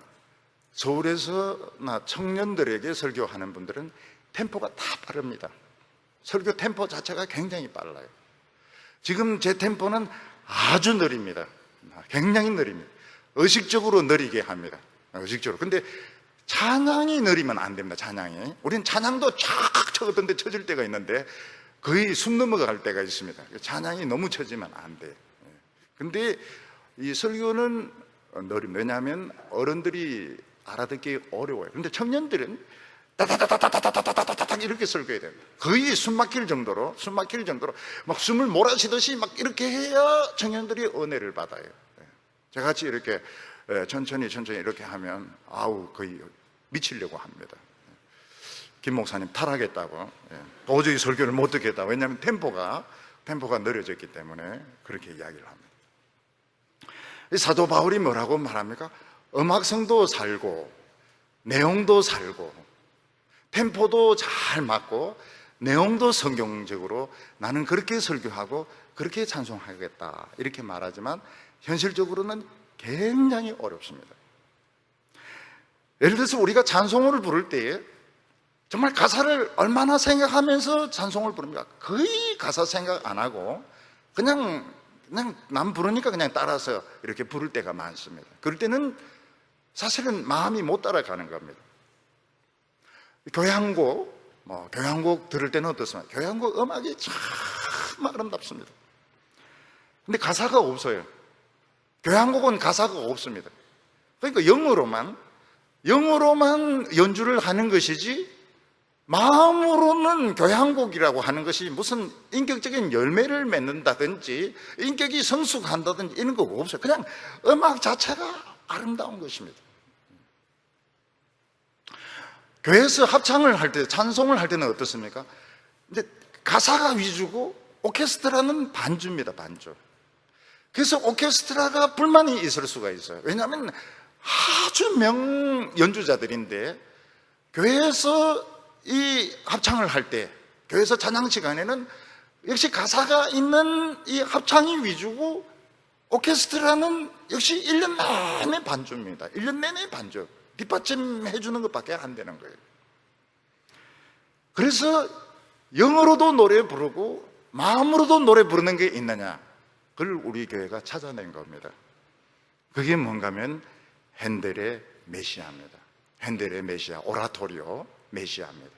서울에서나 청년들에게 설교하는 분들은 템포가 다 빠릅니다. 설교 템포 자체가 굉장히 빨라요. 지금 제 템포는 아주 느립니다. 굉장히 느립니다. 의식적으로 느리게 합니다. 의식적으로. 근데 찬양이 느리면 안 됩니다. 찬양이. 우리는 찬양도 쫙 어떤 데 쳐질 때가 있는데 거의 숨 넘어갈 때가 있습니다. 찬양이 너무 쳐지면 안 돼요. 근데 이 설교는 왜냐하면 어른들이 알아듣기 어려워요. 근데 청년들은 따다다다다다다다다다닥 이렇게 설교해야 돼요. 거의 숨 막힐 정도로 막 숨을 몰아쉬듯이 막 이렇게 해야 청년들이 은혜를 받아요. 저같이 이렇게 천천히 이렇게 하면 거의 미치려고 합니다. 김 목사님 탈하겠다고, 도저히 설교를 못 듣겠다. 왜냐하면 템포가 느려졌기 때문에 그렇게 이야기를 합니다. 사도 바울이 뭐라고 말합니까? 음악성도 살고 내용도 살고 템포도 잘 맞고 내용도 성경적으로 나는 그렇게 설교하고 그렇게 찬송하겠다 이렇게 말하지만 현실적으로는 굉장히 어렵습니다. 예를 들어서 우리가 찬송을 부를 때에 정말 가사를 얼마나 생각하면서 찬송을 부릅니까? 거의 가사 생각 안 하고 그냥 남 부르니까 그냥 따라서 이렇게 부를 때가 많습니다. 그럴 때는 사실은 마음이 못 따라가는 겁니다. 교향곡 들을 때는 어떻습니까? 교향곡 음악이 참 아름답습니다. 근데 가사가 없어요. 교향곡은 가사가 없습니다. 그러니까 영어로만 연주를 하는 것이지 마음으로는 교향곡이라고 하는 것이 무슨 인격적인 열매를 맺는다든지 인격이 성숙한다든지 이런 거 없어요. 그냥 음악 자체가 아름다운 것입니다. 교회에서 합창을 할 때, 찬송을 할 때는 어떻습니까? 이제 가사가 위주고 오케스트라는 반주입니다, 반주. 그래서 오케스트라가 불만이 있을 수가 있어요. 왜냐하면 아주 명연주자들인데 교회에서 이 합창을 할 때, 교회에서 찬양 시간에는 역시 가사가 있는 이 합창이 위주고 오케스트라는 역시 1년 내내 반주입니다. 1년 내내 반주. 뒷받침해 주는 것밖에 안 되는 거예요. 그래서 영어로도 노래 부르고 마음으로도 노래 부르는 게 있느냐? 그걸 우리 교회가 찾아낸 겁니다. 그게 뭔가 하면 핸델의 메시아입니다. 핸델의 메시아, 오라토리오 메시아입니다.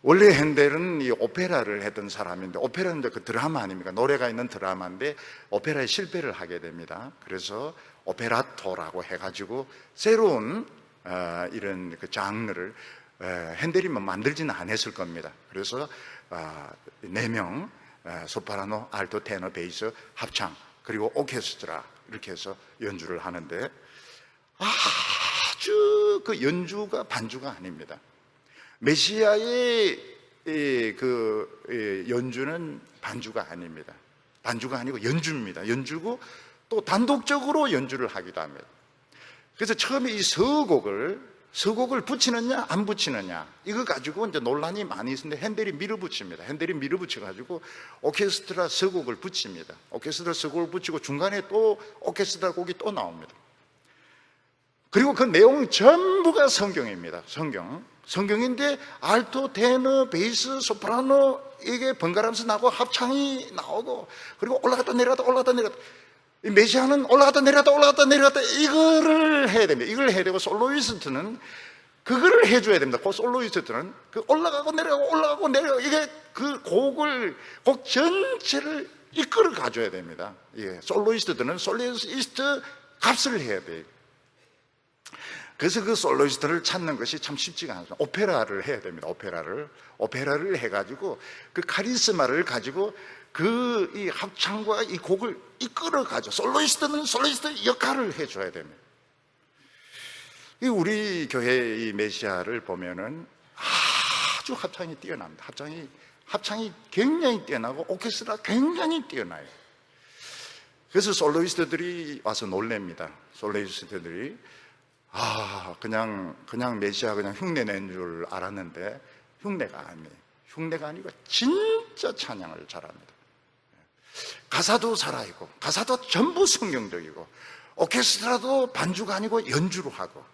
원래 핸델은 이 오페라를 했던 사람인데, 오페라는 그 드라마 아닙니까? 노래가 있는 드라마인데 오페라에 실패를 하게 됩니다. 그래서 오페라토라고 해가지고 새로운 이런 그 장르를 핸델이 만들지는 않았을 겁니다. 그래서 4명 소프라노, 알토, 테너, 베이스, 합창 그리고 오케스트라 이렇게 해서 연주를 하는데 아주 그 연주가 반주가 아닙니다. 메시아의 그 연주는 반주가 아닙니다. 반주가 아니고 연주입니다. 연주고 또 단독적으로 연주를 하기도 합니다. 그래서 처음에 이 서곡을 붙이느냐 안 붙이느냐 이거 가지고 이제 논란이 많이 있었는데 핸델이 밀어붙입니다. 핸델이 밀어붙여가지고 오케스트라 서곡을 붙입니다. 오케스트라 서곡을 붙이고 중간에 또 오케스트라 곡이 또 나옵니다. 그리고 그 내용 전부가 성경입니다. 성경인데 알토, 테너, 베이스, 소프라노 이게 번갈아가면서 나고 합창이 나오고 그리고 올라갔다 내려갔다 이 메시아는 올라갔다 내려갔다 이거를 해야 됩니다. 이걸 해야 되고 솔로이스트는 그거를 해줘야 됩니다. 그 솔로이스트는 그 올라가고 내려가고 이게 그 곡 전체를 이끌어 가줘야 됩니다. 예, 솔로이스트들은 솔로이스트 값을 해야 돼요. 그래서 그 솔로이스트를 찾는 것이 참 쉽지가 않습니다. 오페라를 해야 됩니다. 오페라를 해가지고 그 카리스마를 가지고 그 이 합창과 이 곡을 이끌어가죠. 솔로이스트는 솔로이스트 역할을 해줘야 됩니다. 우리 교회 이 메시아를 보면은 아주 합창이 뛰어납니다. 합창이 굉장히 뛰어나고 오케스트라 굉장히 뛰어나요. 그래서 솔로이스트들이 와서 놀랍니다. 솔로이스트들이 그냥 메시아 그냥 흉내 낸 줄 알았는데 흉내가 아니고 진짜 찬양을 잘합니다. 가사도 살아있고 가사도 전부 성경적이고 오케스트라도 반주가 아니고 연주로 하고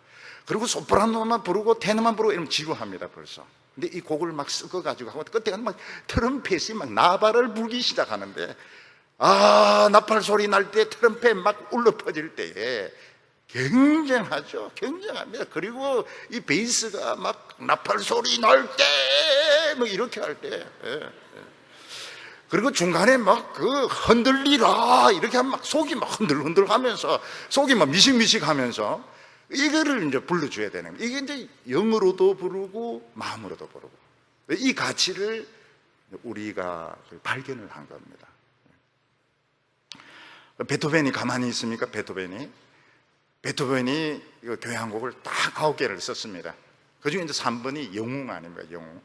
그리고 소프라노만 부르고 테너만 부르고 이러면 지루합니다 벌써. 근데 이 곡을 막 섞어가지고 하고 끝에 막 트럼펫이 막 나발을 불기 시작하는데 나팔 소리 날 때 트럼펫 막 울려 퍼질 때에 굉장합니다. 그리고 이 베이스가 막 나팔 소리 날 때 때 뭐 이렇게 할 때, 그리고 중간에 막 그 흔들리라 이렇게 하면 막 속이 막 흔들흔들 하면서, 속이 막 미식미식 하면서 이거를 이제 불러줘야 되는 거예요. 이게 이제 영으로도 부르고 마음으로도 부르고, 이 가치를 우리가 발견을 한 겁니다. 베토벤이 가만히 있습니까? 베토벤이 이거 교향 곡을 딱 9개를 썼습니다. 그 중에 이제 3번이 영웅 아닙니까? 영웅.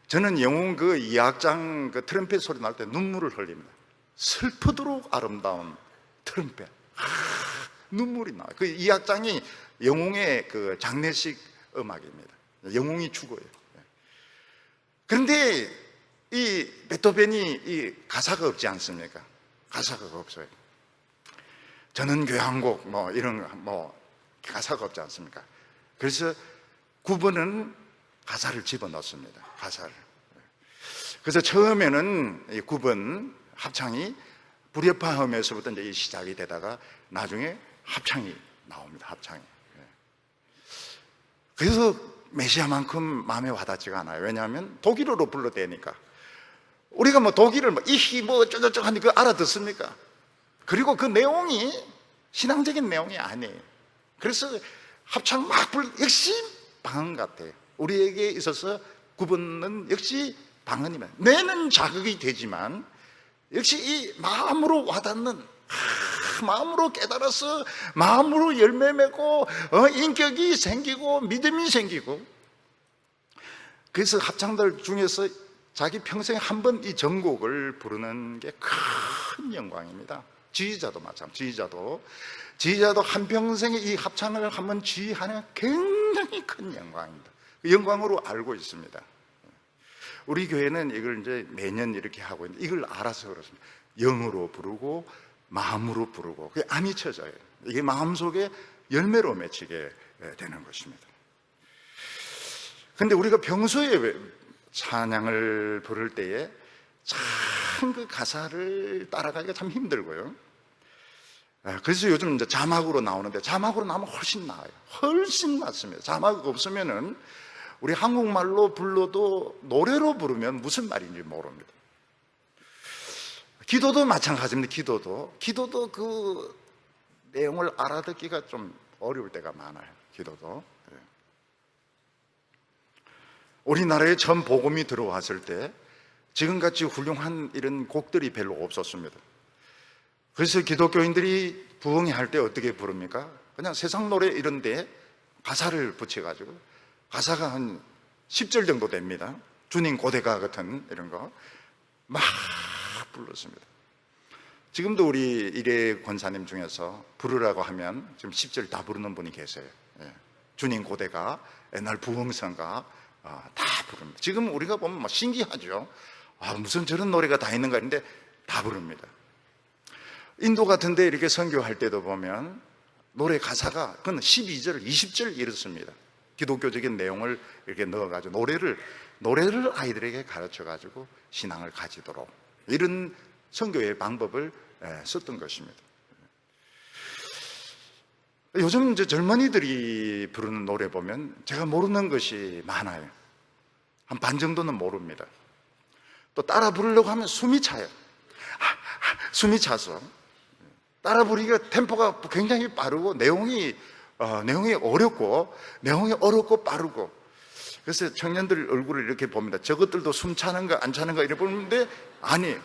저는 영웅 그 2악장 그 트럼펫 소리 날 때 눈물을 흘립니다. 슬프도록 아름다운 트럼펫. 눈물이 나와요. 그 2악장이 영웅의 그 장례식 음악입니다. 영웅이 죽어요. 그런데 이 베토벤이 이 가사가 없지 않습니까? 가사가 없어요. 저는 교향곡 뭐 이런 뭐 가사가 없지 않습니까? 그래서 9번은 가사를 집어넣습니다. 가사를. 그래서 처음에는 이 9번 합창이 불협화음에서부터 이제 시작이 되다가 나중에 합창이 나옵니다. 합창이. 그래서 메시아만큼 마음에 와닿지가 않아요. 왜냐하면 독일어로 불러대니까. 우리가 뭐 독일을 뭐 이히 뭐 어쩌저쩌 하니까 그거 알아듣습니까? 그리고 그 내용이 신앙적인 내용이 아니에요. 그래서 합창 막 역시 방언 같아요. 우리에게 있어서 9번은 역시 방언이면 뇌는 자극이 되지만 역시 이 마음으로 와닿는, 마음으로 깨달아서 마음으로 열매 맺고 인격이 생기고 믿음이 생기고, 그래서 합창들 중에서 자기 평생에 한 번 이 전곡을 부르는 게 큰 영광입니다. 지휘자도 마찬가지. 지휘자도 한평생에 이 합창을 한번 지휘하는 굉장히 큰 영광입니다. 그 영광으로 알고 있습니다. 우리 교회는 이걸 이제 매년 이렇게 하고 있는데 이걸 알아서 그렇습니다. 영으로 부르고 마음으로 부르고 그게 안 잊혀져요. 이게 마음속에 열매로 맺히게 되는 것입니다. 그런데 우리가 평소에 찬양을 부를 때에 참 그 가사를 따라가기가 참 힘들고요. 그래서 요즘 이제 자막으로 나오는데, 자막으로 나오면 훨씬 나아요. 훨씬 낫습니다. 자막 없으면은 우리 한국말로 불러도 노래로 부르면 무슨 말인지 모릅니다. 기도도 마찬가지입니다. 기도도 그 내용을 알아듣기가 좀 어려울 때가 많아요. 기도도. 우리나라에 처음 복음이 들어왔을 때 지금같이 훌륭한 이런 곡들이 별로 없었습니다. 그래서 기독교인들이 부흥회 할 때 어떻게 부릅니까? 그냥 세상 노래 이런 데 가사를 붙여가지고, 가사가 한 10절 정도 됩니다. 주님 고대가 같은 이런 거 막 불렀습니다. 지금도 우리 일회 권사님 중에서 부르라고 하면 지금 10절 다 부르는 분이 계세요. 주님 고대가, 옛날 부흥성가 다 부릅니다. 지금 우리가 보면 막 신기하죠. 무슨 저런 노래가 다 있는가 했는데 다 부릅니다. 인도 같은데 이렇게 선교할 때도 보면 노래 가사가 그건 12절, 20절 이렇습니다. 기독교적인 내용을 이렇게 넣어가지고 노래를 아이들에게 가르쳐가지고 신앙을 가지도록, 이런 선교의 방법을 썼던 것입니다. 요즘 이제 젊은이들이 부르는 노래 보면 제가 모르는 것이 많아요. 한 반 정도는 모릅니다. 또 따라 부르려고 하면 숨이 차요. 숨이 차서 따라 부르기가 템포가 굉장히 빠르고 내용이 어렵고 빠르고, 그래서 청년들 얼굴을 이렇게 봅니다. 저것들도 숨 차는가 안 차는가 이렇게 보는데 아니,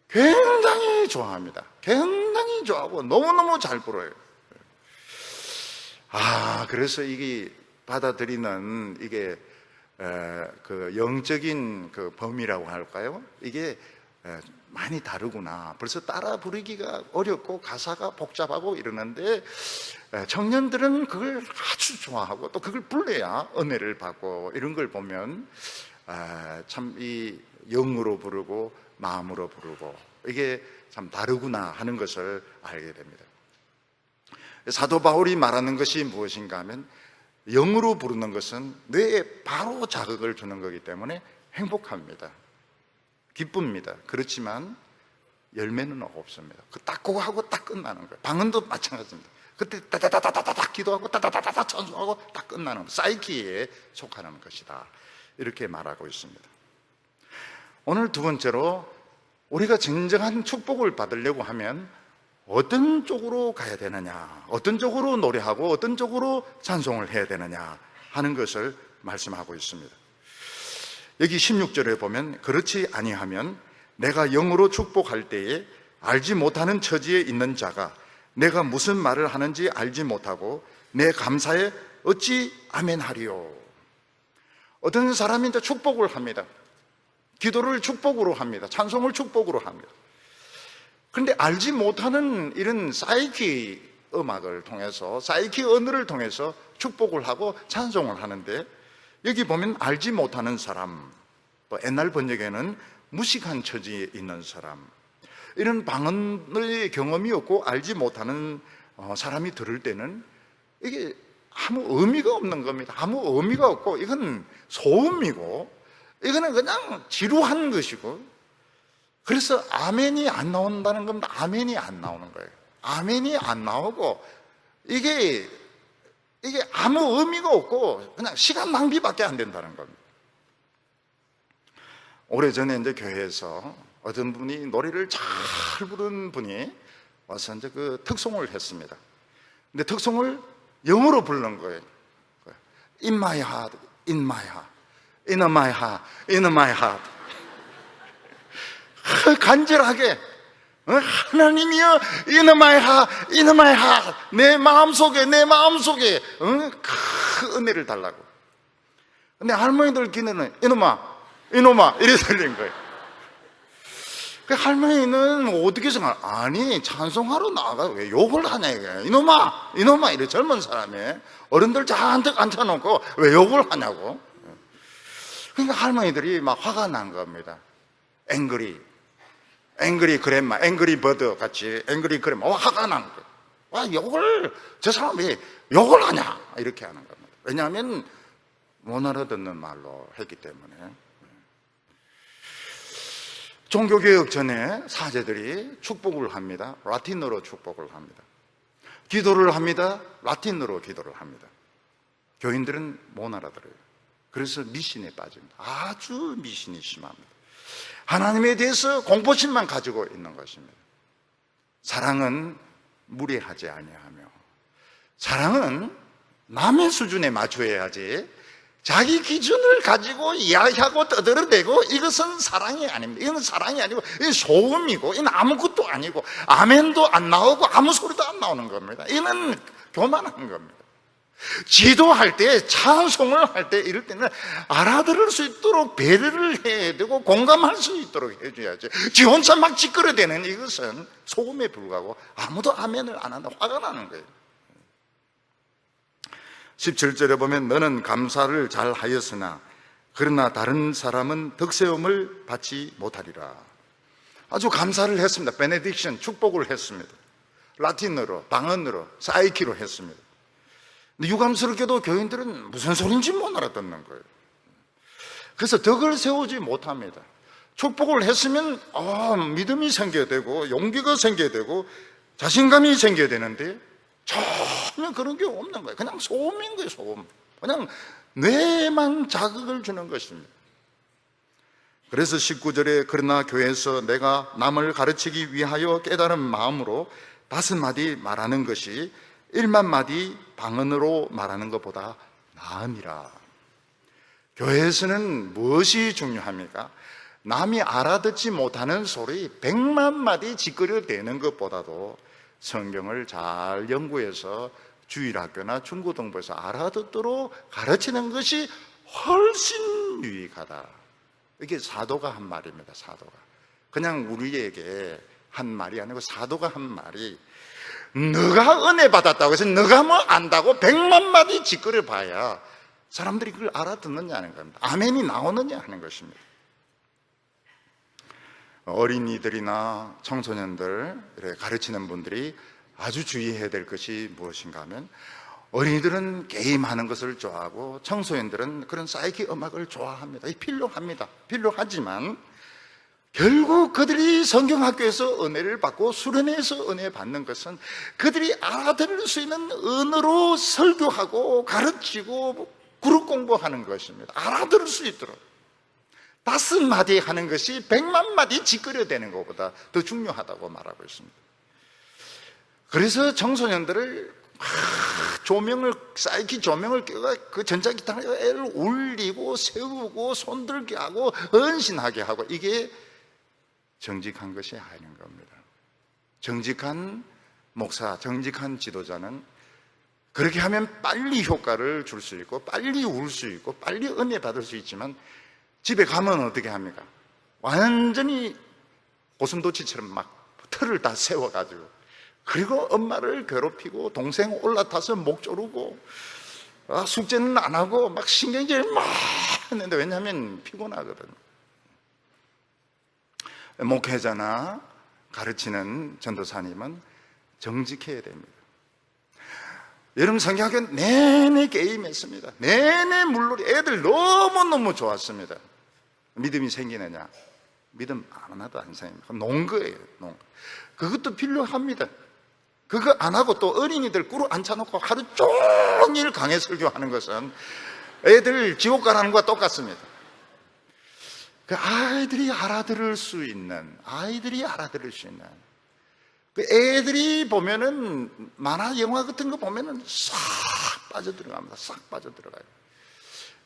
굉장히 좋아합니다. 굉장히 좋아하고 너무너무 잘 불어요. 그래서 이게 받아들이는 이게 그 영적인 그 범위라고 할까요? 이게 많이 다르구나. 벌써 따라 부르기가 어렵고 가사가 복잡하고 이러는데 청년들은 그걸 아주 좋아하고 또 그걸 불러야 은혜를 받고, 이런 걸 보면 참 이 영으로 부르고 마음으로 부르고 이게 참 다르구나 하는 것을 알게 됩니다. 사도 바울이 말하는 것이 무엇인가 하면, 영으로 부르는 것은 뇌에 바로 자극을 주는 거기 때문에 행복합니다. 기쁩니다. 그렇지만 열매는 없습니다. 그거 하고 딱 끝나는 거예요. 방언도 마찬가지입니다. 그때 따다다다다닥 기도하고 따다다다닥 찬송하고 딱 끝나는, 사이키에 속하는 것이다. 이렇게 말하고 있습니다. 오늘 두 번째로, 우리가 진정한 축복을 받으려고 하면 어떤 쪽으로 가야 되느냐, 어떤 쪽으로 노래하고 어떤 쪽으로 찬송을 해야 되느냐 하는 것을 말씀하고 있습니다. 여기 16절에 보면, 그렇지 아니하면 내가 영으로 축복할 때에 알지 못하는 처지에 있는 자가 내가 무슨 말을 하는지 알지 못하고 내 감사에 어찌 아멘하리요. 어떤 사람이 이제 축복을 합니다. 기도를 축복으로 합니다. 찬송을 축복으로 합니다. 그런데 알지 못하는 이런 사이키 음악을 통해서, 사이키 언어를 통해서 축복을 하고 찬송을 하는데, 여기 보면 알지 못하는 사람, 또 옛날 번역에는 무식한 처지에 있는 사람, 이런 방언의 경험이 없고 알지 못하는 사람이 들을 때는 이게 아무 의미가 없는 겁니다. 아무 의미가 없고, 이건 소음이고, 이거는 그냥 지루한 것이고, 그래서 아멘이 안 나온다는 겁니다. 아멘이 안 나오는 거예요. 아멘이 안 나오고, 이게 아무 의미가 없고 그냥 시간 낭비밖에 안 된다는 겁니다. 오래전에 이제 교회에서 어떤 분이 노래를 잘 부르는 분이 와서 이제 그 특송을 했습니다. 근데 특송을 영어로 부르는 거예요. In my heart, in my heart, in my heart, in my heart. 간절하게, 하나님이여, in my heart, in my heart, 내 마음속에 그 은혜를 달라고. 근데 할머니들 귀에는 이놈아 이래 들린 거예요. 그 할머니는 어떻게 생각? 아니, 찬송하러 나가 왜 욕을 하냐 이게. 이놈아 이래. 젊은 사람이 어른들 잔뜩 앉혀놓고 왜 욕을 하냐고. 그러니까 할머니들이 막 화가 난 겁니다. 앵그리 그랜마, 앵그리 버드 같이 앵그리 그랜마, 화가 난 거예요. 와, 욕을, 저 사람이 욕을 하냐 이렇게 하는 겁니다. 왜냐하면 못 알아듣는 말로 했기 때문에. 종교개혁 전에 사제들이 축복을 합니다. 라틴어로 축복을 합니다. 기도를 합니다. 라틴어로 기도를 합니다. 교인들은 못 알아들어요. 그래서 미신에 빠집니다. 아주 미신이 심합니다. 하나님에 대해서 공포심만 가지고 있는 것입니다. 사랑은 무례하지 아니하며, 사랑은 남의 수준에 맞춰야지 자기 기준을 가지고 이야기하고 떠들어대고, 이것은 사랑이 아닙니다. 이건 사랑이 아니고 이건 소음이고, 이건 아무것도 아니고, 아멘도 안 나오고 아무 소리도 안 나오는 겁니다. 이는 교만한 겁니다. 기도할 때, 찬송을 할 때, 이럴 때는 알아들을 수 있도록 배려를 해야 되고 공감할 수 있도록 해줘야지. 지 혼자 막 찌끄러대는 이것은 소음에 불과하고 아무도 아멘을 안 한다. 화가 나는 거예요. 17절에 보면, 너는 감사를 잘 하였으나 그러나 다른 사람은 덕세움을 받지 못하리라. 아주 감사를 했습니다. 베네딕션, 축복을 했습니다. 라틴어로, 방언으로, 사이키로 했습니다. 근데 유감스럽게도 교인들은 무슨 소린지 못 알아듣는 거예요. 그래서 덕을 세우지 못합니다. 축복을 했으면 믿음이 생겨야 되고 용기가 생겨야 되고 자신감이 생겨야 되는데 전혀 그런 게 없는 거예요. 그냥 소음인 거예요. 소음. 그냥 뇌만 자극을 주는 것입니다. 그래서 19절에, 그러나 교회에서 내가 남을 가르치기 위하여 깨달은 마음으로 5마디 말하는 것이 1만 마디 방언으로 말하는 것보다 나으니라. 교회에서는 무엇이 중요합니까? 남이 알아듣지 못하는 소리 100만 마디 짓거려대는 것보다도 성경을 잘 연구해서 주일학교나 중고등부에서 알아듣도록 가르치는 것이 훨씬 유익하다. 이게 사도가 한 말입니다. 사도가 그냥 우리에게 한 말이 아니고 사도가 한 말이, 너가 은혜 받았다고 해서 너가 뭐 안다고 100만 마디 짓거려 봐야 사람들이 그걸 알아듣느냐 하는 겁니다. 아멘이 나오느냐 하는 것입니다. 어린이들이나 청소년들 가르치는 분들이 아주 주의해야 될 것이 무엇인가 하면, 어린이들은 게임하는 것을 좋아하고 청소년들은 그런 사이키 음악을 좋아합니다. 필요합니다. 필요하지만 결국 그들이 성경학교에서 은혜를 받고 수련회에서 은혜 받는 것은 그들이 알아들을 수 있는 언어로 설교하고 가르치고 그룹 공부하는 것입니다. 알아들을 수 있도록. 5마디 하는 것이 100만 마디 짓거려대는 것보다 더 중요하다고 말하고 있습니다. 그래서 청소년들을 조명을, 사이키 조명을 껴가 그 전자기타를 울리고 세우고 손들게 하고 헌신하게 하고, 이게 정직한 것이 아닌 겁니다. 정직한 목사, 정직한 지도자는 그렇게 하면 빨리 효과를 줄 수 있고 빨리 울 수 있고 빨리 은혜 받을 수 있지만, 집에 가면 어떻게 합니까? 완전히 고슴도치처럼 막 틀을 다 세워가지고, 그리고 엄마를 괴롭히고 동생 올라타서 목 조르고 숙제는 안 하고 막 신경질 막 했는데, 왜냐하면 피곤하거든요. 목회자나 가르치는 전도사님은 정직해야 됩니다. 여러분, 성경학교는 내내 게임했습니다. 내내 물놀이. 애들 너무너무 좋았습니다. 믿음이 생기느냐? 믿음 하나도 안 생깁니다. 논 거예요, 논. 그것도 필요합니다. 그거 안 하고 또 어린이들 꿇어 앉혀놓고 하루 종일 강해 설교하는 것은 애들 지옥 가라는 것과 똑같습니다. 그 아이들이 알아들을 수 있는, 그 애들이 보면은 만화 영화 같은 거 보면은 싹 빠져들어갑니다. 싹 빠져들어가요.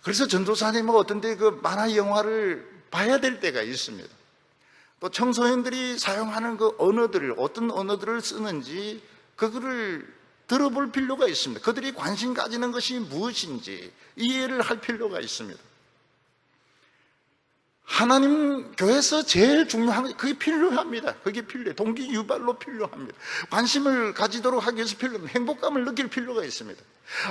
그래서 전도사님은 어떤 때 그 만화 영화를 봐야 될 때가 있습니다. 또 청소년들이 사용하는 그 언어들을, 어떤 언어들을 쓰는지 그거를 들어볼 필요가 있습니다. 그들이 관심 가지는 것이 무엇인지 이해를 할 필요가 있습니다. 하나님 교회에서 제일 중요한 게 그게 필요합니다. 그게 필요해요. 동기 유발로 필요합니다. 관심을 가지도록 하기 위해서 필요합니다. 행복감을 느낄 필요가 있습니다.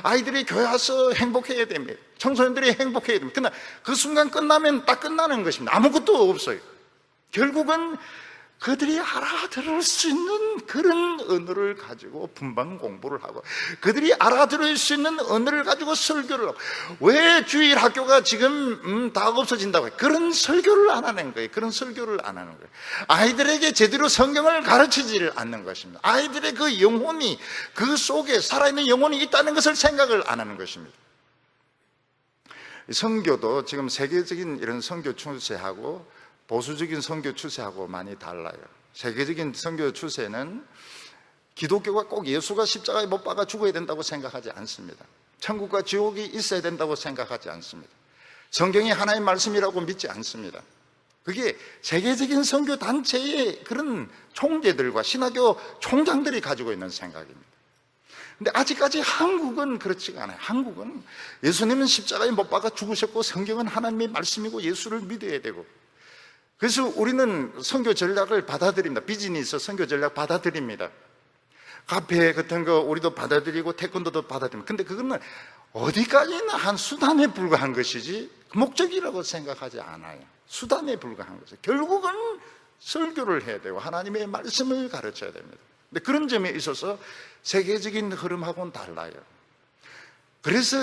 아이들이 교회 와서 행복해야 됩니다. 청소년들이 행복해야 됩니다. 그러나 그 순간 끝나면 딱 끝나는 것입니다. 아무것도 없어요. 결국은 그들이 알아들을 수 있는 그런 언어를 가지고 분방 공부를 하고, 그들이 알아들을 수 있는 언어를 가지고 설교를 하고. 왜 주일 학교가 지금 다 없어진다고 해요? 그런 설교를 안 하는 거예요. 그런 설교를 안 하는 거예요. 아이들에게 제대로 성경을 가르치지를 않는 것입니다. 아이들의 그 영혼이, 그 속에 살아있는 영혼이 있다는 것을 생각을 안 하는 것입니다. 선교도 지금 세계적인 이런 선교 추세하고 보수적인 선교 추세하고 많이 달라요. 세계적인 선교 추세는 기독교가 꼭 예수가 십자가에 못 박아 죽어야 된다고 생각하지 않습니다. 천국과 지옥이 있어야 된다고 생각하지 않습니다. 성경이 하나의 말씀이라고 믿지 않습니다. 그게 세계적인 선교 단체의 그런 총재들과 신학교 총장들이 가지고 있는 생각입니다. 근데 아직까지 한국은 그렇지가 않아요. 한국은 예수님은 십자가에 못 박아 죽으셨고 성경은 하나님의 말씀이고 예수를 믿어야 되고, 그래서 우리는 선교 전략을 받아들입니다. 비즈니스 선교 전략 받아들입니다. 카페 같은 거 우리도 받아들이고 태권도도 받아들입니다. 근데 그거는 어디까지나 한 수단에 불과한 것이지 목적이라고 생각하지 않아요. 수단에 불과한 거죠. 결국은 설교를 해야 되고 하나님의 말씀을 가르쳐야 됩니다. 근데 그런 점에 있어서 세계적인 흐름하고는 달라요. 그래서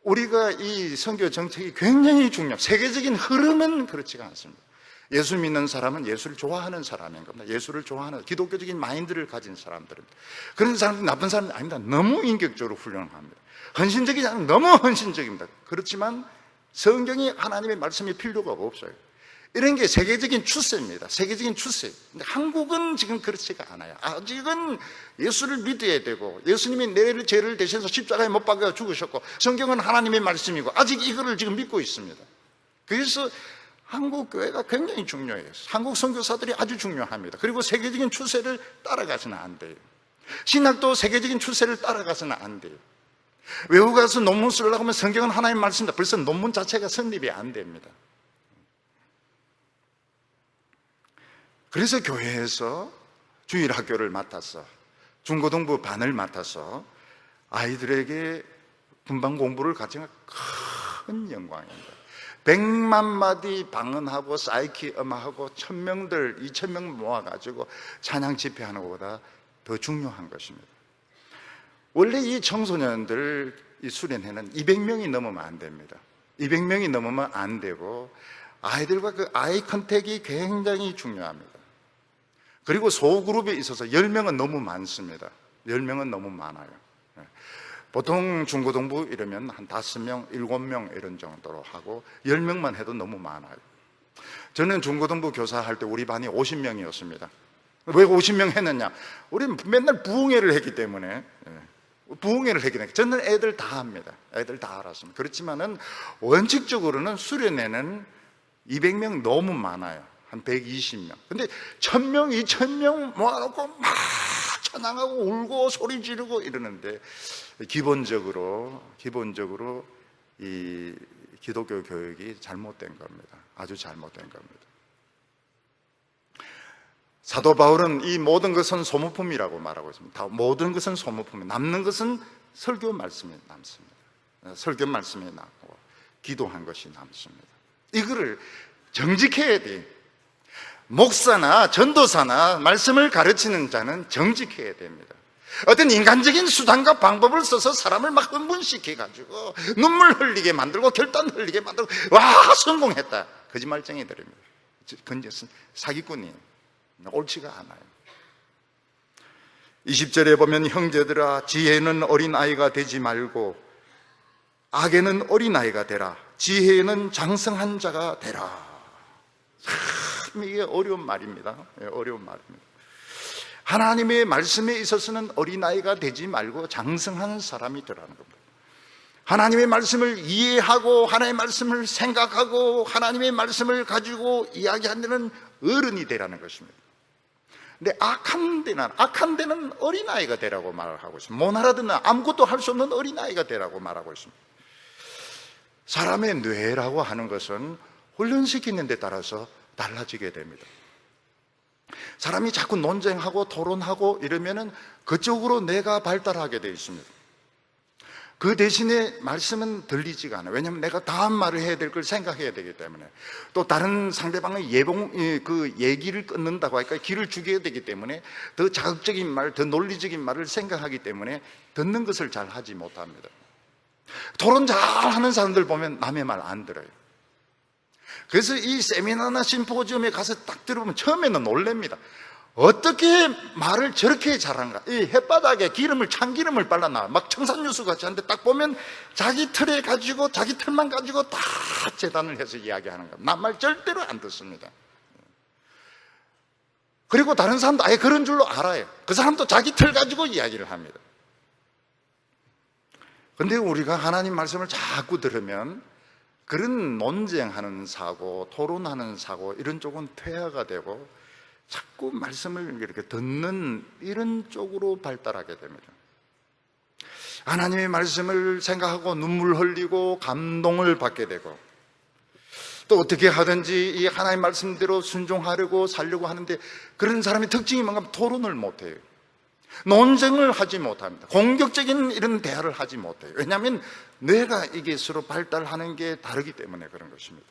우리가 이 선교 정책이 굉장히 중요합니다. 세계적인 흐름은 그렇지가 않습니다. 예수 믿는 사람은 예수를 좋아하는 사람인 겁니다. 예수를 좋아하는 기독교적인 마인드를 가진 사람들입니다. 그런 사람들이 나쁜 사람이 아닙니다. 너무 인격적으로 훌륭합니다. 헌신적이지 않으면 너무 헌신적입니다. 그렇지만 성경이 하나님의 말씀이 필요가 없어요. 이런 게 세계적인 추세입니다. 세계적인 추세. 근데 한국은 지금 그렇지가 않아요. 아직은 예수를 믿어야 되고, 예수님이 내 죄를 대신해서 십자가에 못 박아 죽으셨고, 성경은 하나님의 말씀이고, 아직 이거를 지금 믿고 있습니다. 그래서 한국 교회가 굉장히 중요해요. 한국 선교사들이 아주 중요합니다. 그리고 세계적인 추세를 따라가서는 안 돼요. 신학도 세계적인 추세를 따라가서는 안 돼요. 외국 가서 논문 쓰려고 하면 성경은 하나님의 말씀이다. 벌써 논문 자체가 성립이 안 됩니다. 그래서 교회에서 주일학교를 맡아서 중고등부 반을 맡아서 아이들에게 분방 공부를 가르치는 큰 영광입니다. 100만 마디 방언하고 사이키 음악하고 1000명들 2000명 모아가지고 찬양 집회하는 것보다 더 중요한 것입니다. 원래 이 청소년들 이 수련회는 200명이 넘으면 안 됩니다. 200명이 넘으면 안 되고, 아이들과 그 아이 컨택이 굉장히 중요합니다. 그리고 소그룹에 있어서 10명은 너무 많습니다. 10명은 너무 많아요. 보통 중고등부 이러면 한 5명, 7명 이런 정도로 하고 10명만 해도 너무 많아요. 저는 중고등부 교사할 때 우리 반이 50명이었습니다. 왜 50명 했느냐? 우리는 맨날 부흥회를 했기 때문에. 부흥회를 했기 때문에 저는 애들 다 합니다. 애들 다 알았습니다. 그렇지만은 원칙적으로는 수련회는 200명 너무 많아요. 한 120명. 근데 1000명, 2000명 모아놓고 막 찬양하고 울고 소리 지르고 이러는데 기본적으로 이 기독교 교육이 잘못된 겁니다. 아주 잘못된 겁니다. 사도 바울은 이 모든 것은 소모품이라고 말하고 있습니다. 모든 것은 소모품이, 남는 것은 설교 말씀이 남습니다. 설교 말씀이 남고 기도한 것이 남습니다. 이거를 정직해야 돼. 목사나 전도사나 말씀을 가르치는 자는 정직해야 됩니다. 어떤 인간적인 수단과 방법을 써서 사람을 막 흥분시켜가지고 눈물 흘리게 만들고 결단 흘리게 만들고 와 성공했다, 거짓말쟁이들입니다. 그건 사기꾼이에요. 옳지가 않아요. 20절에 보면 형제들아 지혜는 어린아이가 되지 말고 악에는 어린아이가 되라, 지혜에는 장성한 자가 되라. 참 이게 어려운 말입니다. 어려운 말입니다. 하나님의 말씀에 있어서는 어린아이가 되지 말고 장성한 사람이 되라는 겁니다. 하나님의 말씀을 이해하고 하나님의 말씀을 생각하고 하나님의 말씀을 가지고 이야기하는 어른이 되라는 것입니다. 근데 악한 데는 어린아이가 되라고 말을 하고 있습니다. 못 알아듣는, 아무것도 할 수 없는 어린아이가 되라고 말하고 있습니다. 사람의 뇌라고 하는 것은 훈련시키는 데 따라서 달라지게 됩니다. 사람이 자꾸 논쟁하고 토론하고 이러면은 그쪽으로 뇌가 발달하게 되어 있습니다. 그 대신에 말씀은 들리지가 않아요. 왜냐하면 내가 다음 말을 해야 될 걸 생각해야 되기 때문에, 또 다른 상대방의 얘기를 끊는다고 하니까 길을 죽여야 되기 때문에 더 자극적인 말, 더 논리적인 말을 생각하기 때문에 듣는 것을 잘 하지 못합니다. 토론 잘 하는 사람들 보면 남의 말 안 들어요. 그래서 이 세미나나 심포지엄에 가서 딱 들어보면 처음에는 놀랍니다. 어떻게 말을 저렇게 잘한가? 이 햇바닥에 참기름을 발라놔. 막 청산유수 같이 하는데 딱 보면 자기 틀에 가지고, 자기 틀만 가지고 다 재단을 해서 이야기하는 겁니다. 남 말 절대로 안 듣습니다. 그리고 다른 사람도 아예 그런 줄로 알아요. 그 사람도 자기 틀 가지고 이야기를 합니다. 근데 우리가 하나님 말씀을 자꾸 들으면 그런 논쟁하는 사고, 토론하는 사고, 이런 쪽은 퇴화가 되고 자꾸 말씀을 이렇게 듣는 이런 쪽으로 발달하게 됩니다. 하나님의 말씀을 생각하고 눈물 흘리고 감동을 받게 되고, 또 어떻게 하든지 이 하나님의 말씀대로 순종하려고 살려고 하는데, 그런 사람의 특징이 뭔가 토론을 못해요. 논쟁을 하지 못합니다. 공격적인 이런 대화를 하지 못해요. 왜냐하면 뇌가 이게 서로 발달하는 게 다르기 때문에 그런 것입니다.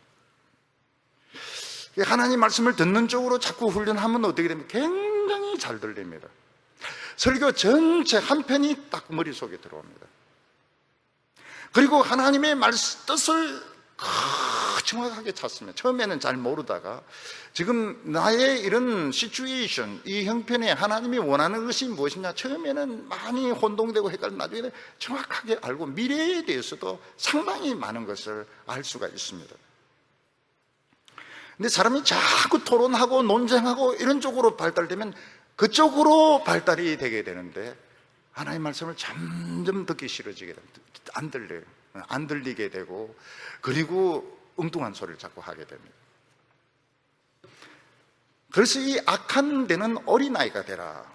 하나님 말씀을 듣는 쪽으로 자꾸 훈련하면 어떻게 됩니까? 굉장히 잘 들립니다. 설교 전체 한 편이 딱 머릿속에 들어옵니다. 그리고 하나님의 뜻을 정확하게 찾습니다. 처음에는 잘 모르다가 지금 나의 이런 시츄에이션, 이 형편에 하나님이 원하는 것이 무엇이냐, 처음에는 많이 혼동되고 헷갈리고 나중에는 정확하게 알고 미래에 대해서도 상당히 많은 것을 알 수가 있습니다. 근데 사람이 자꾸 토론하고 논쟁하고 이런 쪽으로 발달되면 그쪽으로 발달이 되게 되는데, 하나님의 말씀을 점점 듣기 싫어지게 됩니다. 안 들려요. 안 들리게 되고, 그리고 엉뚱한 소리를 자꾸 하게 됩니다. 그래서 이 악한 데는 어린아이가 되라.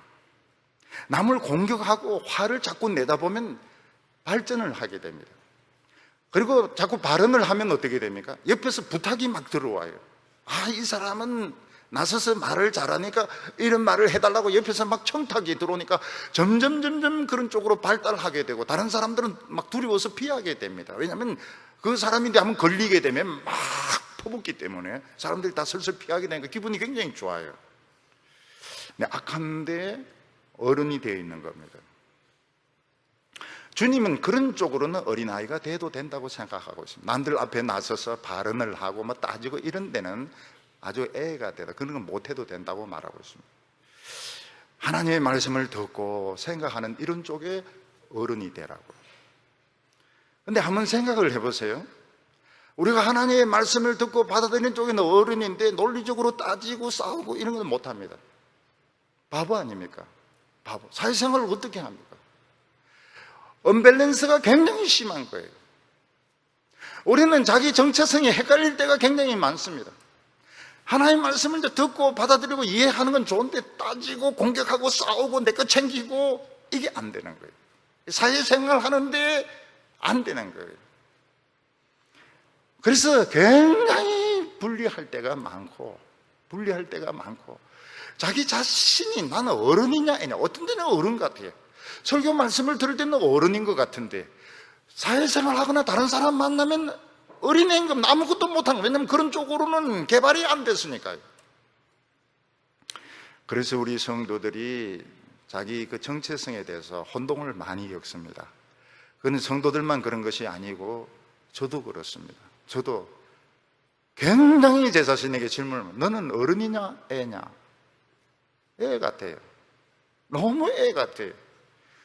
남을 공격하고 화를 자꾸 내다보면 발전을 하게 됩니다. 그리고 자꾸 발언을 하면 어떻게 됩니까? 옆에서 부탁이 막 들어와요. 이 사람은 나서서 말을 잘하니까 이런 말을 해달라고 옆에서 막 청탁이 들어오니까 점점 그런 쪽으로 발달하게 되고, 다른 사람들은 막 두려워서 피하게 됩니다. 왜냐하면 그 사람인데 한번 걸리게 되면 막 퍼붓기 때문에 사람들이 다 슬슬 피하게 되니까 기분이 굉장히 좋아요. 근데 악한데 어른이 되어 있는 겁니다. 주님은 그런 쪽으로는 어린아이가 돼도 된다고 생각하고 있습니다. 남들 앞에 나서서 발언을 하고 뭐 따지고 이런 데는 아주 애가 되다, 그런 건 못해도 된다고 말하고 있습니다. 하나님의 말씀을 듣고 생각하는 이런 쪽에 어른이 되라고. 근데 한번 생각을 해보세요. 우리가 하나님의 말씀을 듣고 받아들이는 쪽에는 어른인데 논리적으로 따지고 싸우고 이런 건 못합니다. 바보 아닙니까? 바보. 사회생활을 어떻게 합니까? 언밸런스가 굉장히 심한 거예요. 우리는 자기 정체성이 헷갈릴 때가 굉장히 많습니다. 하나님의 말씀을 이제 듣고 받아들이고 이해하는 건 좋은데 따지고 공격하고 싸우고 내 거 챙기고 이게 안 되는 거예요. 사회생활 하는데 안 되는 거예요. 그래서 굉장히 분리할 때가 많고 자기 자신이 나는 어른이냐 애냐, 어떤 데는 어른 같아요. 설교 말씀을 들을 때는 어른인 것 같은데 사회생활 하거나 다른 사람 만나면 어린애인 건 아무것도 못하는 거예요. 왜냐하면 그런 쪽으로는 개발이 안 됐으니까요. 그래서 우리 성도들이 자기 그 정체성에 대해서 혼동을 많이 겪습니다. 그건 성도들만 그런 것이 아니고 저도 그렇습니다. 저도 굉장히 제 자신에게 질문을 합니다. 너는 어른이냐 애냐? 애 같아요. 너무 애 같아요.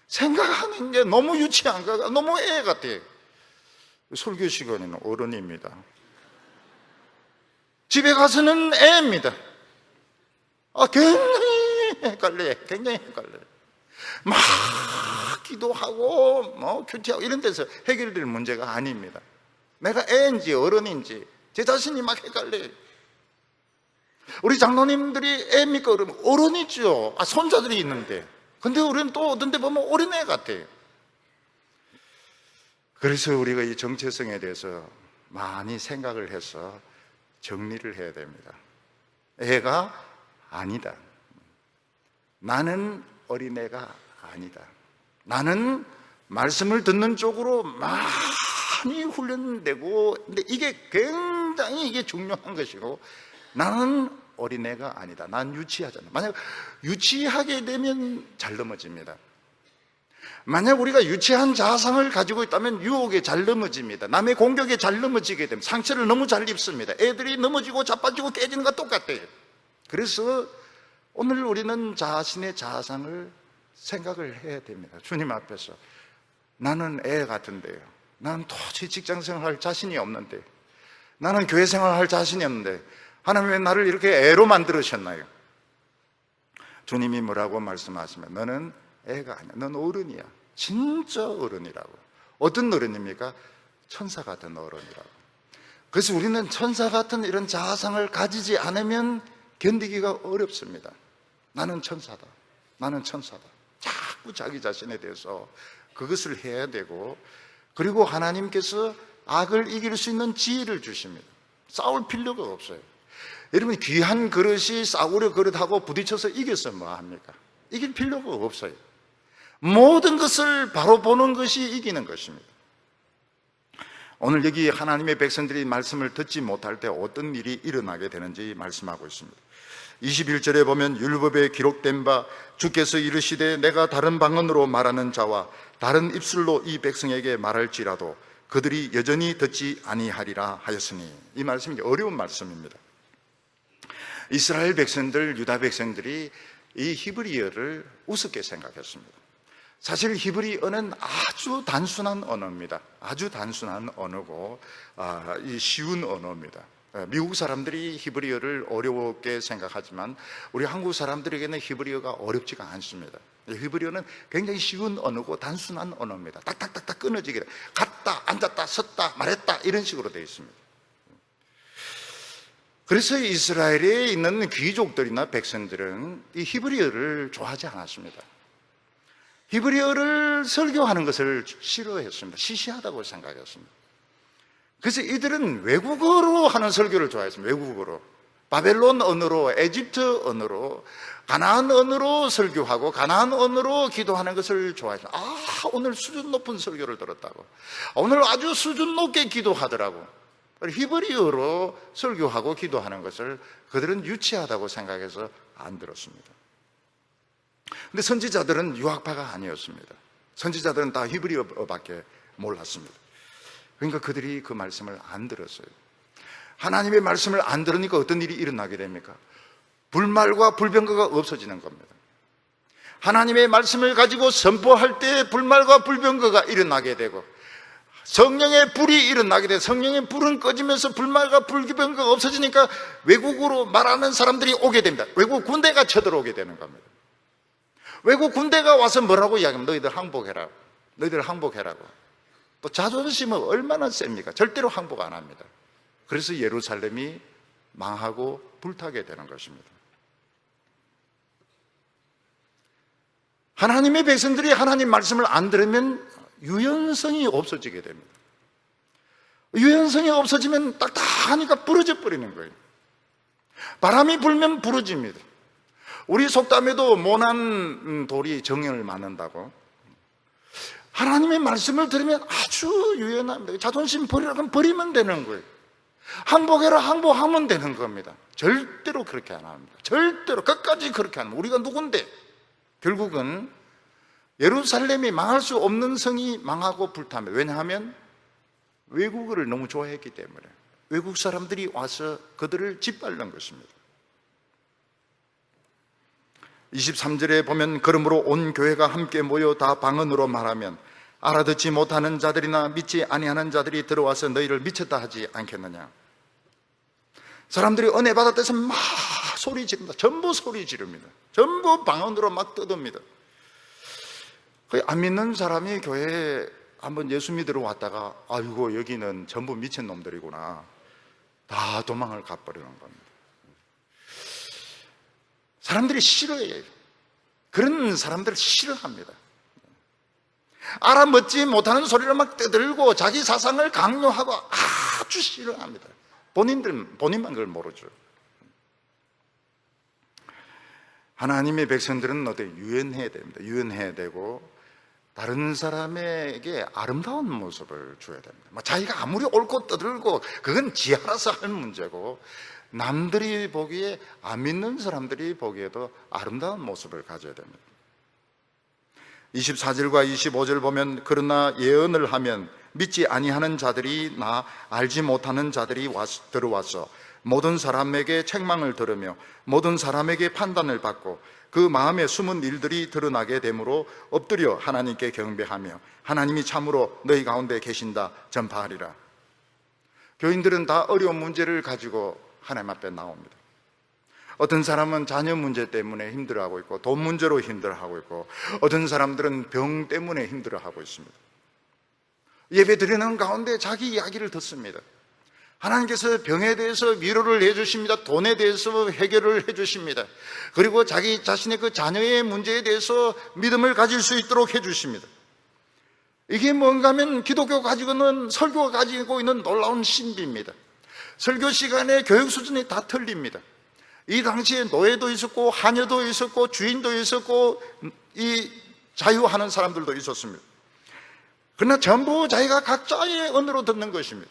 생각하는 게 너무 유치한 거가 너무 애 같아요. 설교 시간에는 어른입니다. 집에 가서는 애입니다. 굉장히 헷갈려요. 막 기도하고 큐티하고 이런 데서 해결될 문제가 아닙니다. 내가 애인지 어른인지 제 자신이 막 헷갈려요. 우리 장로님들이 애입니까? 그러면 어른이죠. 손자들이 있는데. 근데 우리는 또 어떤 데 보면 어린애 같아요. 그래서 우리가 이 정체성에 대해서 많이 생각을 해서 정리를 해야 됩니다. 애가 아니다. 나는 어린애가 아니다. 나는 말씀을 듣는 쪽으로 많이 훈련되고, 근데 이게 굉장히 중요한 것이고, 나는 어린애가 아니다. 난 유치하잖아. 만약 유치하게 되면 잘 넘어집니다. 만약 우리가 유치한 자상을 가지고 있다면 유혹에 잘 넘어집니다. 남의 공격에 잘 넘어지게 되면 상처를 너무 잘 입습니다. 애들이 넘어지고 자빠지고 깨지는 것 똑같아요. 그래서 오늘 우리는 자신의 자상을 생각을 해야 됩니다. 주님 앞에서 나는 애 같은데요. 나는 도저히 직장생활 할 자신이 없는데, 나는 교회생활 할 자신이 없는데 하나님 왜 나를 이렇게 애로 만들으셨나요? 주님이 뭐라고 말씀하시면 너는 애가 아니야. 넌 어른이야. 진짜 어른이라고. 어떤 어른입니까? 천사 같은 어른이라고. 그래서 우리는 천사 같은 이런 자아상을 가지지 않으면 견디기가 어렵습니다. 나는 천사다. 나는 천사다. 자꾸 자기 자신에 대해서 그것을 해야 되고, 그리고 하나님께서 악을 이길 수 있는 지혜를 주십니다. 싸울 필요가 없어요. 여러분, 귀한 그릇이 싸구려 그릇하고 부딪혀서 이겨서 뭐 합니까? 이길 필요가 없어요. 모든 것을 바로 보는 것이 이기는 것입니다. 오늘 여기 하나님의 백성들이 말씀을 듣지 못할 때 어떤 일이 일어나게 되는지 말씀하고 있습니다. 21절에 보면 율법에 기록된 바 주께서 이르시되 내가 다른 방언으로 말하는 자와 다른 입술로 이 백성에게 말할지라도 그들이 여전히 듣지 아니하리라 하였으니, 이 말씀이 어려운 말씀입니다. 이스라엘 백성들, 유다 백성들이 이 히브리어를 우습게 생각했습니다. 사실 히브리어는 아주 단순한 언어입니다. 아주 단순한 언어고 쉬운 언어입니다. 미국 사람들이 히브리어를 어렵게 생각하지만 우리 한국 사람들에게는 히브리어가 어렵지가 않습니다. 히브리어는 굉장히 쉬운 언어고 단순한 언어입니다. 딱딱딱딱 끊어지게 갔다, 앉았다, 섰다, 말했다 이런 식으로 되어 있습니다. 그래서 이스라엘에 있는 귀족들이나 백성들은 이 히브리어를 좋아하지 않았습니다. 히브리어를 설교하는 것을 싫어했습니다. 시시하다고 생각했습니다. 그래서 이들은 외국어로 하는 설교를 좋아했습니다. 외국어로. 바벨론 언어로, 에집트 언어로, 가나안 언어로 설교하고 가나안 언어로 기도하는 것을 좋아했습니다. 오늘 수준 높은 설교를 들었다고. 오늘 아주 수준 높게 기도하더라고. 히브리어로 설교하고 기도하는 것을 그들은 유치하다고 생각해서 안 들었습니다. 근데 선지자들은 유학파가 아니었습니다. 선지자들은 다 히브리어밖에 몰랐습니다. 그러니까 그들이 그 말씀을 안 들었어요. 하나님의 말씀을 안 들으니까 어떤 일이 일어나게 됩니까? 불말과 불병거가 없어지는 겁니다. 하나님의 말씀을 가지고 선포할 때 불말과 불병거가 일어나게 되고, 성령의 불이 일어나게 돼. 성령의 불은 꺼지면서 불말과 불기병거가 없어지니까 외국으로 말하는 사람들이 오게 됩니다. 외국 군대가 쳐들어오게 되는 겁니다. 외국 군대가 와서 뭐라고 이야기하면 너희들 항복해라. 너희들 항복해라고. 또 자존심은 얼마나 셉니까? 절대로 항복 안 합니다. 그래서 예루살렘이 망하고 불타게 되는 것입니다. 하나님의 백성들이 하나님 말씀을 안 들으면 유연성이 없어지게 됩니다. 유연성이 없어지면 딱딱하니까 부러져 버리는 거예요. 바람이 불면 부러집니다. 우리 속담에도 모난 돌이 정연을 맞는다고. 하나님의 말씀을 들으면 아주 유연합니다. 자존심 버리라고 하면 버리면 되는 거예요. 항복해라 항복하면 되는 겁니다. 절대로 그렇게 안 합니다. 절대로 끝까지 그렇게 안 합니다. 우리가 누군데? 결국은 예루살렘이 망할 수 없는 성이 망하고 불탑니다. 왜냐하면 외국어를 너무 좋아했기 때문에 외국 사람들이 와서 그들을 짓밟는 것입니다. 23절에 보면 그러므로 온 교회가 함께 모여 다 방언으로 말하면 알아듣지 못하는 자들이나 믿지 아니하는 자들이 들어와서 너희를 미쳤다 하지 않겠느냐. 사람들이 은혜 받았다 해서 막 소리 지릅니다. 전부 소리 지릅니다. 전부 방언으로 막 떠듭니다. 안 믿는 사람이 교회에 한번 예수 믿으러 왔다가 아이고 여기는 전부 미친 놈들이구나. 다 도망을 가버리는 겁니다. 사람들이 싫어해요. 그런 사람들을 싫어합니다. 알아먹지 못하는 소리를 막 떠들고 자기 사상을 강요하고 아주 싫어합니다. 본인만 그걸 모르죠. 하나님의 백성들은 어떻게 유연해야 됩니다. 유연해야 되고 다른 사람에게 아름다운 모습을 줘야 됩니다. 자기가 아무리 옳고 떠들고 그건 지 알아서 할 문제고 남들이 보기에 안 믿는 사람들이 보기에도 아름다운 모습을 가져야 됩니다. 24절과 25절 보면 그러나 예언을 하면 믿지 아니하는 자들이 나 알지 못하는 자들이 들어와서 모든 사람에게 책망을 들으며 모든 사람에게 판단을 받고 그 마음에 숨은 일들이 드러나게 되므로 엎드려 하나님께 경배하며 하나님이 참으로 너희 가운데 계신다 전파하리라. 교인들은 다 어려운 문제를 가지고 하나님 앞에 나옵니다. 어떤 사람은 자녀 문제 때문에 힘들어하고 있고 돈 문제로 힘들어하고 있고 어떤 사람들은 병 때문에 힘들어하고 있습니다. 예배 드리는 가운데 자기 이야기를 듣습니다. 하나님께서 병에 대해서 위로를 해주십니다. 돈에 대해서 해결을 해주십니다. 그리고 자기 자신의 그 자녀의 문제에 대해서 믿음을 가질 수 있도록 해주십니다. 이게 뭔가 하면 기독교가 가지고는 설교가 가지고 있는 놀라운 신비입니다. 설교 시간에 교육 수준이 다 틀립니다. 이 당시에 노예도 있었고 하녀도 있었고 주인도 있었고 이 자유하는 사람들도 있었습니다. 그러나 전부 자기가 각자의 언어로 듣는 것입니다.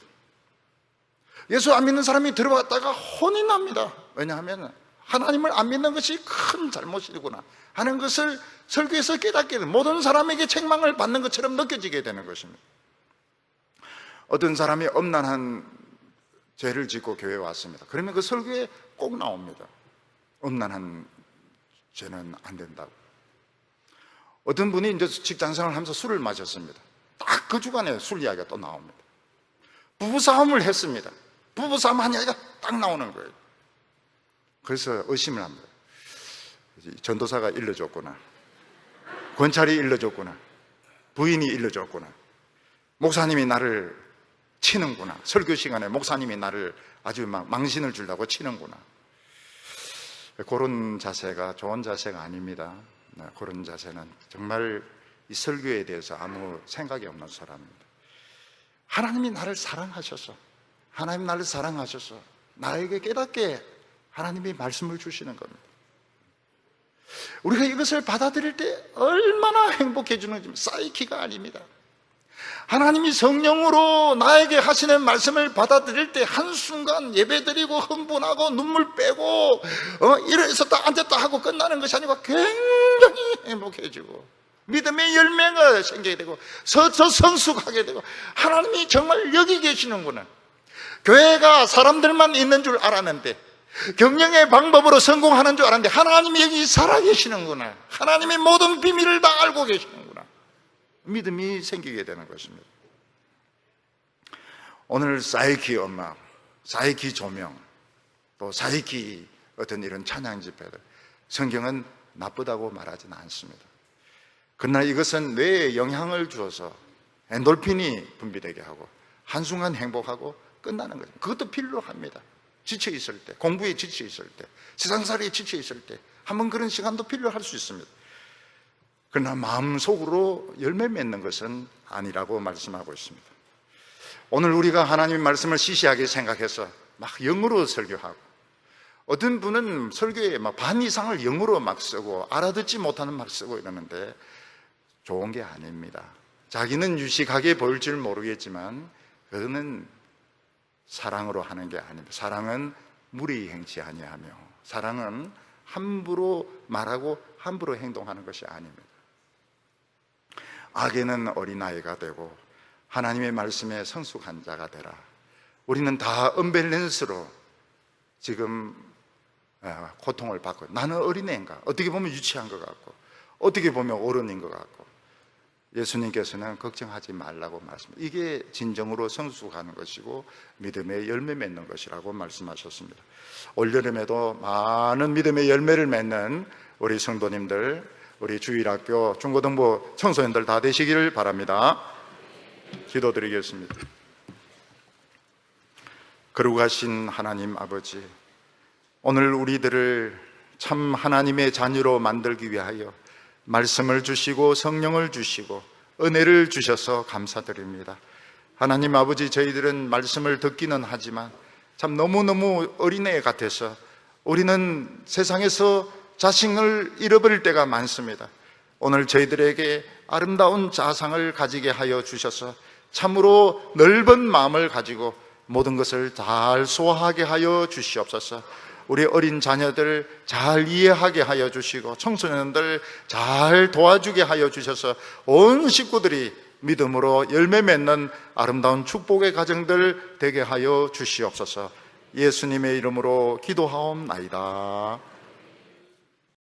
예수 안 믿는 사람이 들어왔다가 혼이 납니다. 왜냐하면 하나님을 안 믿는 것이 큰 잘못이구나 하는 것을 설교에서 깨닫게 되는, 모든 사람에게 책망을 받는 것처럼 느껴지게 되는 것입니다. 어떤 사람이 엄난한 죄를 짓고 교회에 왔습니다. 그러면 그 설교에 꼭 나옵니다. 엄난한 죄는 안 된다고. 어떤 분이 이제 직장생활을 하면서 술을 마셨습니다. 딱 그 주간에 술 이야기가 또 나옵니다. 부부싸움을 했습니다. 부부싸움 한 이야기가 딱 나오는 거예요. 그래서 의심을 합니다. 전도사가 일러줬구나, 권찰이 일러줬구나, 부인이 일러줬구나, 목사님이 나를 치는구나, 설교 시간에 목사님이 나를 아주 막 망신을 주려고 치는구나. 그런 자세가 좋은 자세가 아닙니다. 그런 자세는 정말 이 설교에 대해서 아무 생각이 없는 사람입니다. 하나님이 나를 사랑하셔서, 하나님 나를 사랑하셔서 나에게 깨닫게 하나님이 말씀을 주시는 겁니다. 우리가 이것을 받아들일 때 얼마나 행복해지는지 사이키가 아닙니다. 하나님이 성령으로 나에게 하시는 말씀을 받아들일 때 한순간 예배드리고 흥분하고 눈물 빼고 일어섰다 앉았다 하고 끝나는 것이 아니고 굉장히 행복해지고 믿음의 열매가 생기게 되고 성숙하게 되고 하나님이 정말 여기 계시는구나. 교회가 사람들만 있는 줄 알았는데, 경영의 방법으로 성공하는 줄 알았는데 하나님이 여기 살아계시는구나. 하나님이 모든 비밀을 다 알고 계시는구나. 믿음이 생기게 되는 것입니다. 오늘 사이키 음악, 사이키 조명, 또 사이키 어떤 이런 찬양 집회들, 성경은 나쁘다고 말하지는 않습니다. 그러나 이것은 뇌에 영향을 주어서 엔돌핀이 분비되게 하고 한순간 행복하고 끝나는 거죠. 그것도 필요합니다. 지쳐 있을 때, 공부에 지쳐 있을 때, 세상살이에 지쳐 있을 때 한번 그런 시간도 필요할 수 있습니다. 그러나 마음속으로 열매 맺는 것은 아니라고 말씀하고 있습니다. 오늘 우리가 하나님의 말씀을 시시하게 생각해서 막 영어로 설교하고, 어떤 분은 설교에 막 반 이상을 영어로 막 쓰고 알아듣지 못하는 말 쓰고 이러는데 좋은 게 아닙니다. 자기는 유식하게 보일 줄 모르겠지만 그거는 사랑으로 하는 게 아닙니다. 사랑은 무리 행치 아니하며, 사랑은 함부로 말하고 함부로 행동하는 것이 아닙니다. 악에는 어린아이가 되고 하나님의 말씀에 성숙한 자가 되라. 우리는 다 언밸런스로 지금 고통을 받고, 나는 어린애인가? 어떻게 보면 유치한 것 같고, 어떻게 보면 어른인 것 같고, 예수님께서는 걱정하지 말라고 말씀합니다. 이게 진정으로 성숙하는 것이고 믿음의 열매 맺는 것이라고 말씀하셨습니다. 올여름에도 많은 믿음의 열매를 맺는 우리 성도님들, 우리 주일학교, 중고등부 청소년들 다 되시기를 바랍니다. 기도드리겠습니다. 거룩하신 하나님 아버지, 오늘 우리들을 참 하나님의 자녀로 만들기 위하여 말씀을 주시고 성령을 주시고 은혜를 주셔서 감사드립니다. 하나님 아버지, 저희들은 말씀을 듣기는 하지만 참 너무너무 어린애 같아서 우리는 세상에서 자신을 잃어버릴 때가 많습니다. 오늘 저희들에게 아름다운 자상을 가지게 하여 주셔서 참으로 넓은 마음을 가지고 모든 것을 잘 소화하게 하여 주시옵소서. 우리 어린 자녀들 잘 이해하게 하여 주시고 청소년들 잘 도와주게 하여 주셔서 온 식구들이 믿음으로 열매 맺는 아름다운 축복의 가정들 되게 하여 주시옵소서. 예수님의 이름으로 기도하옵나이다.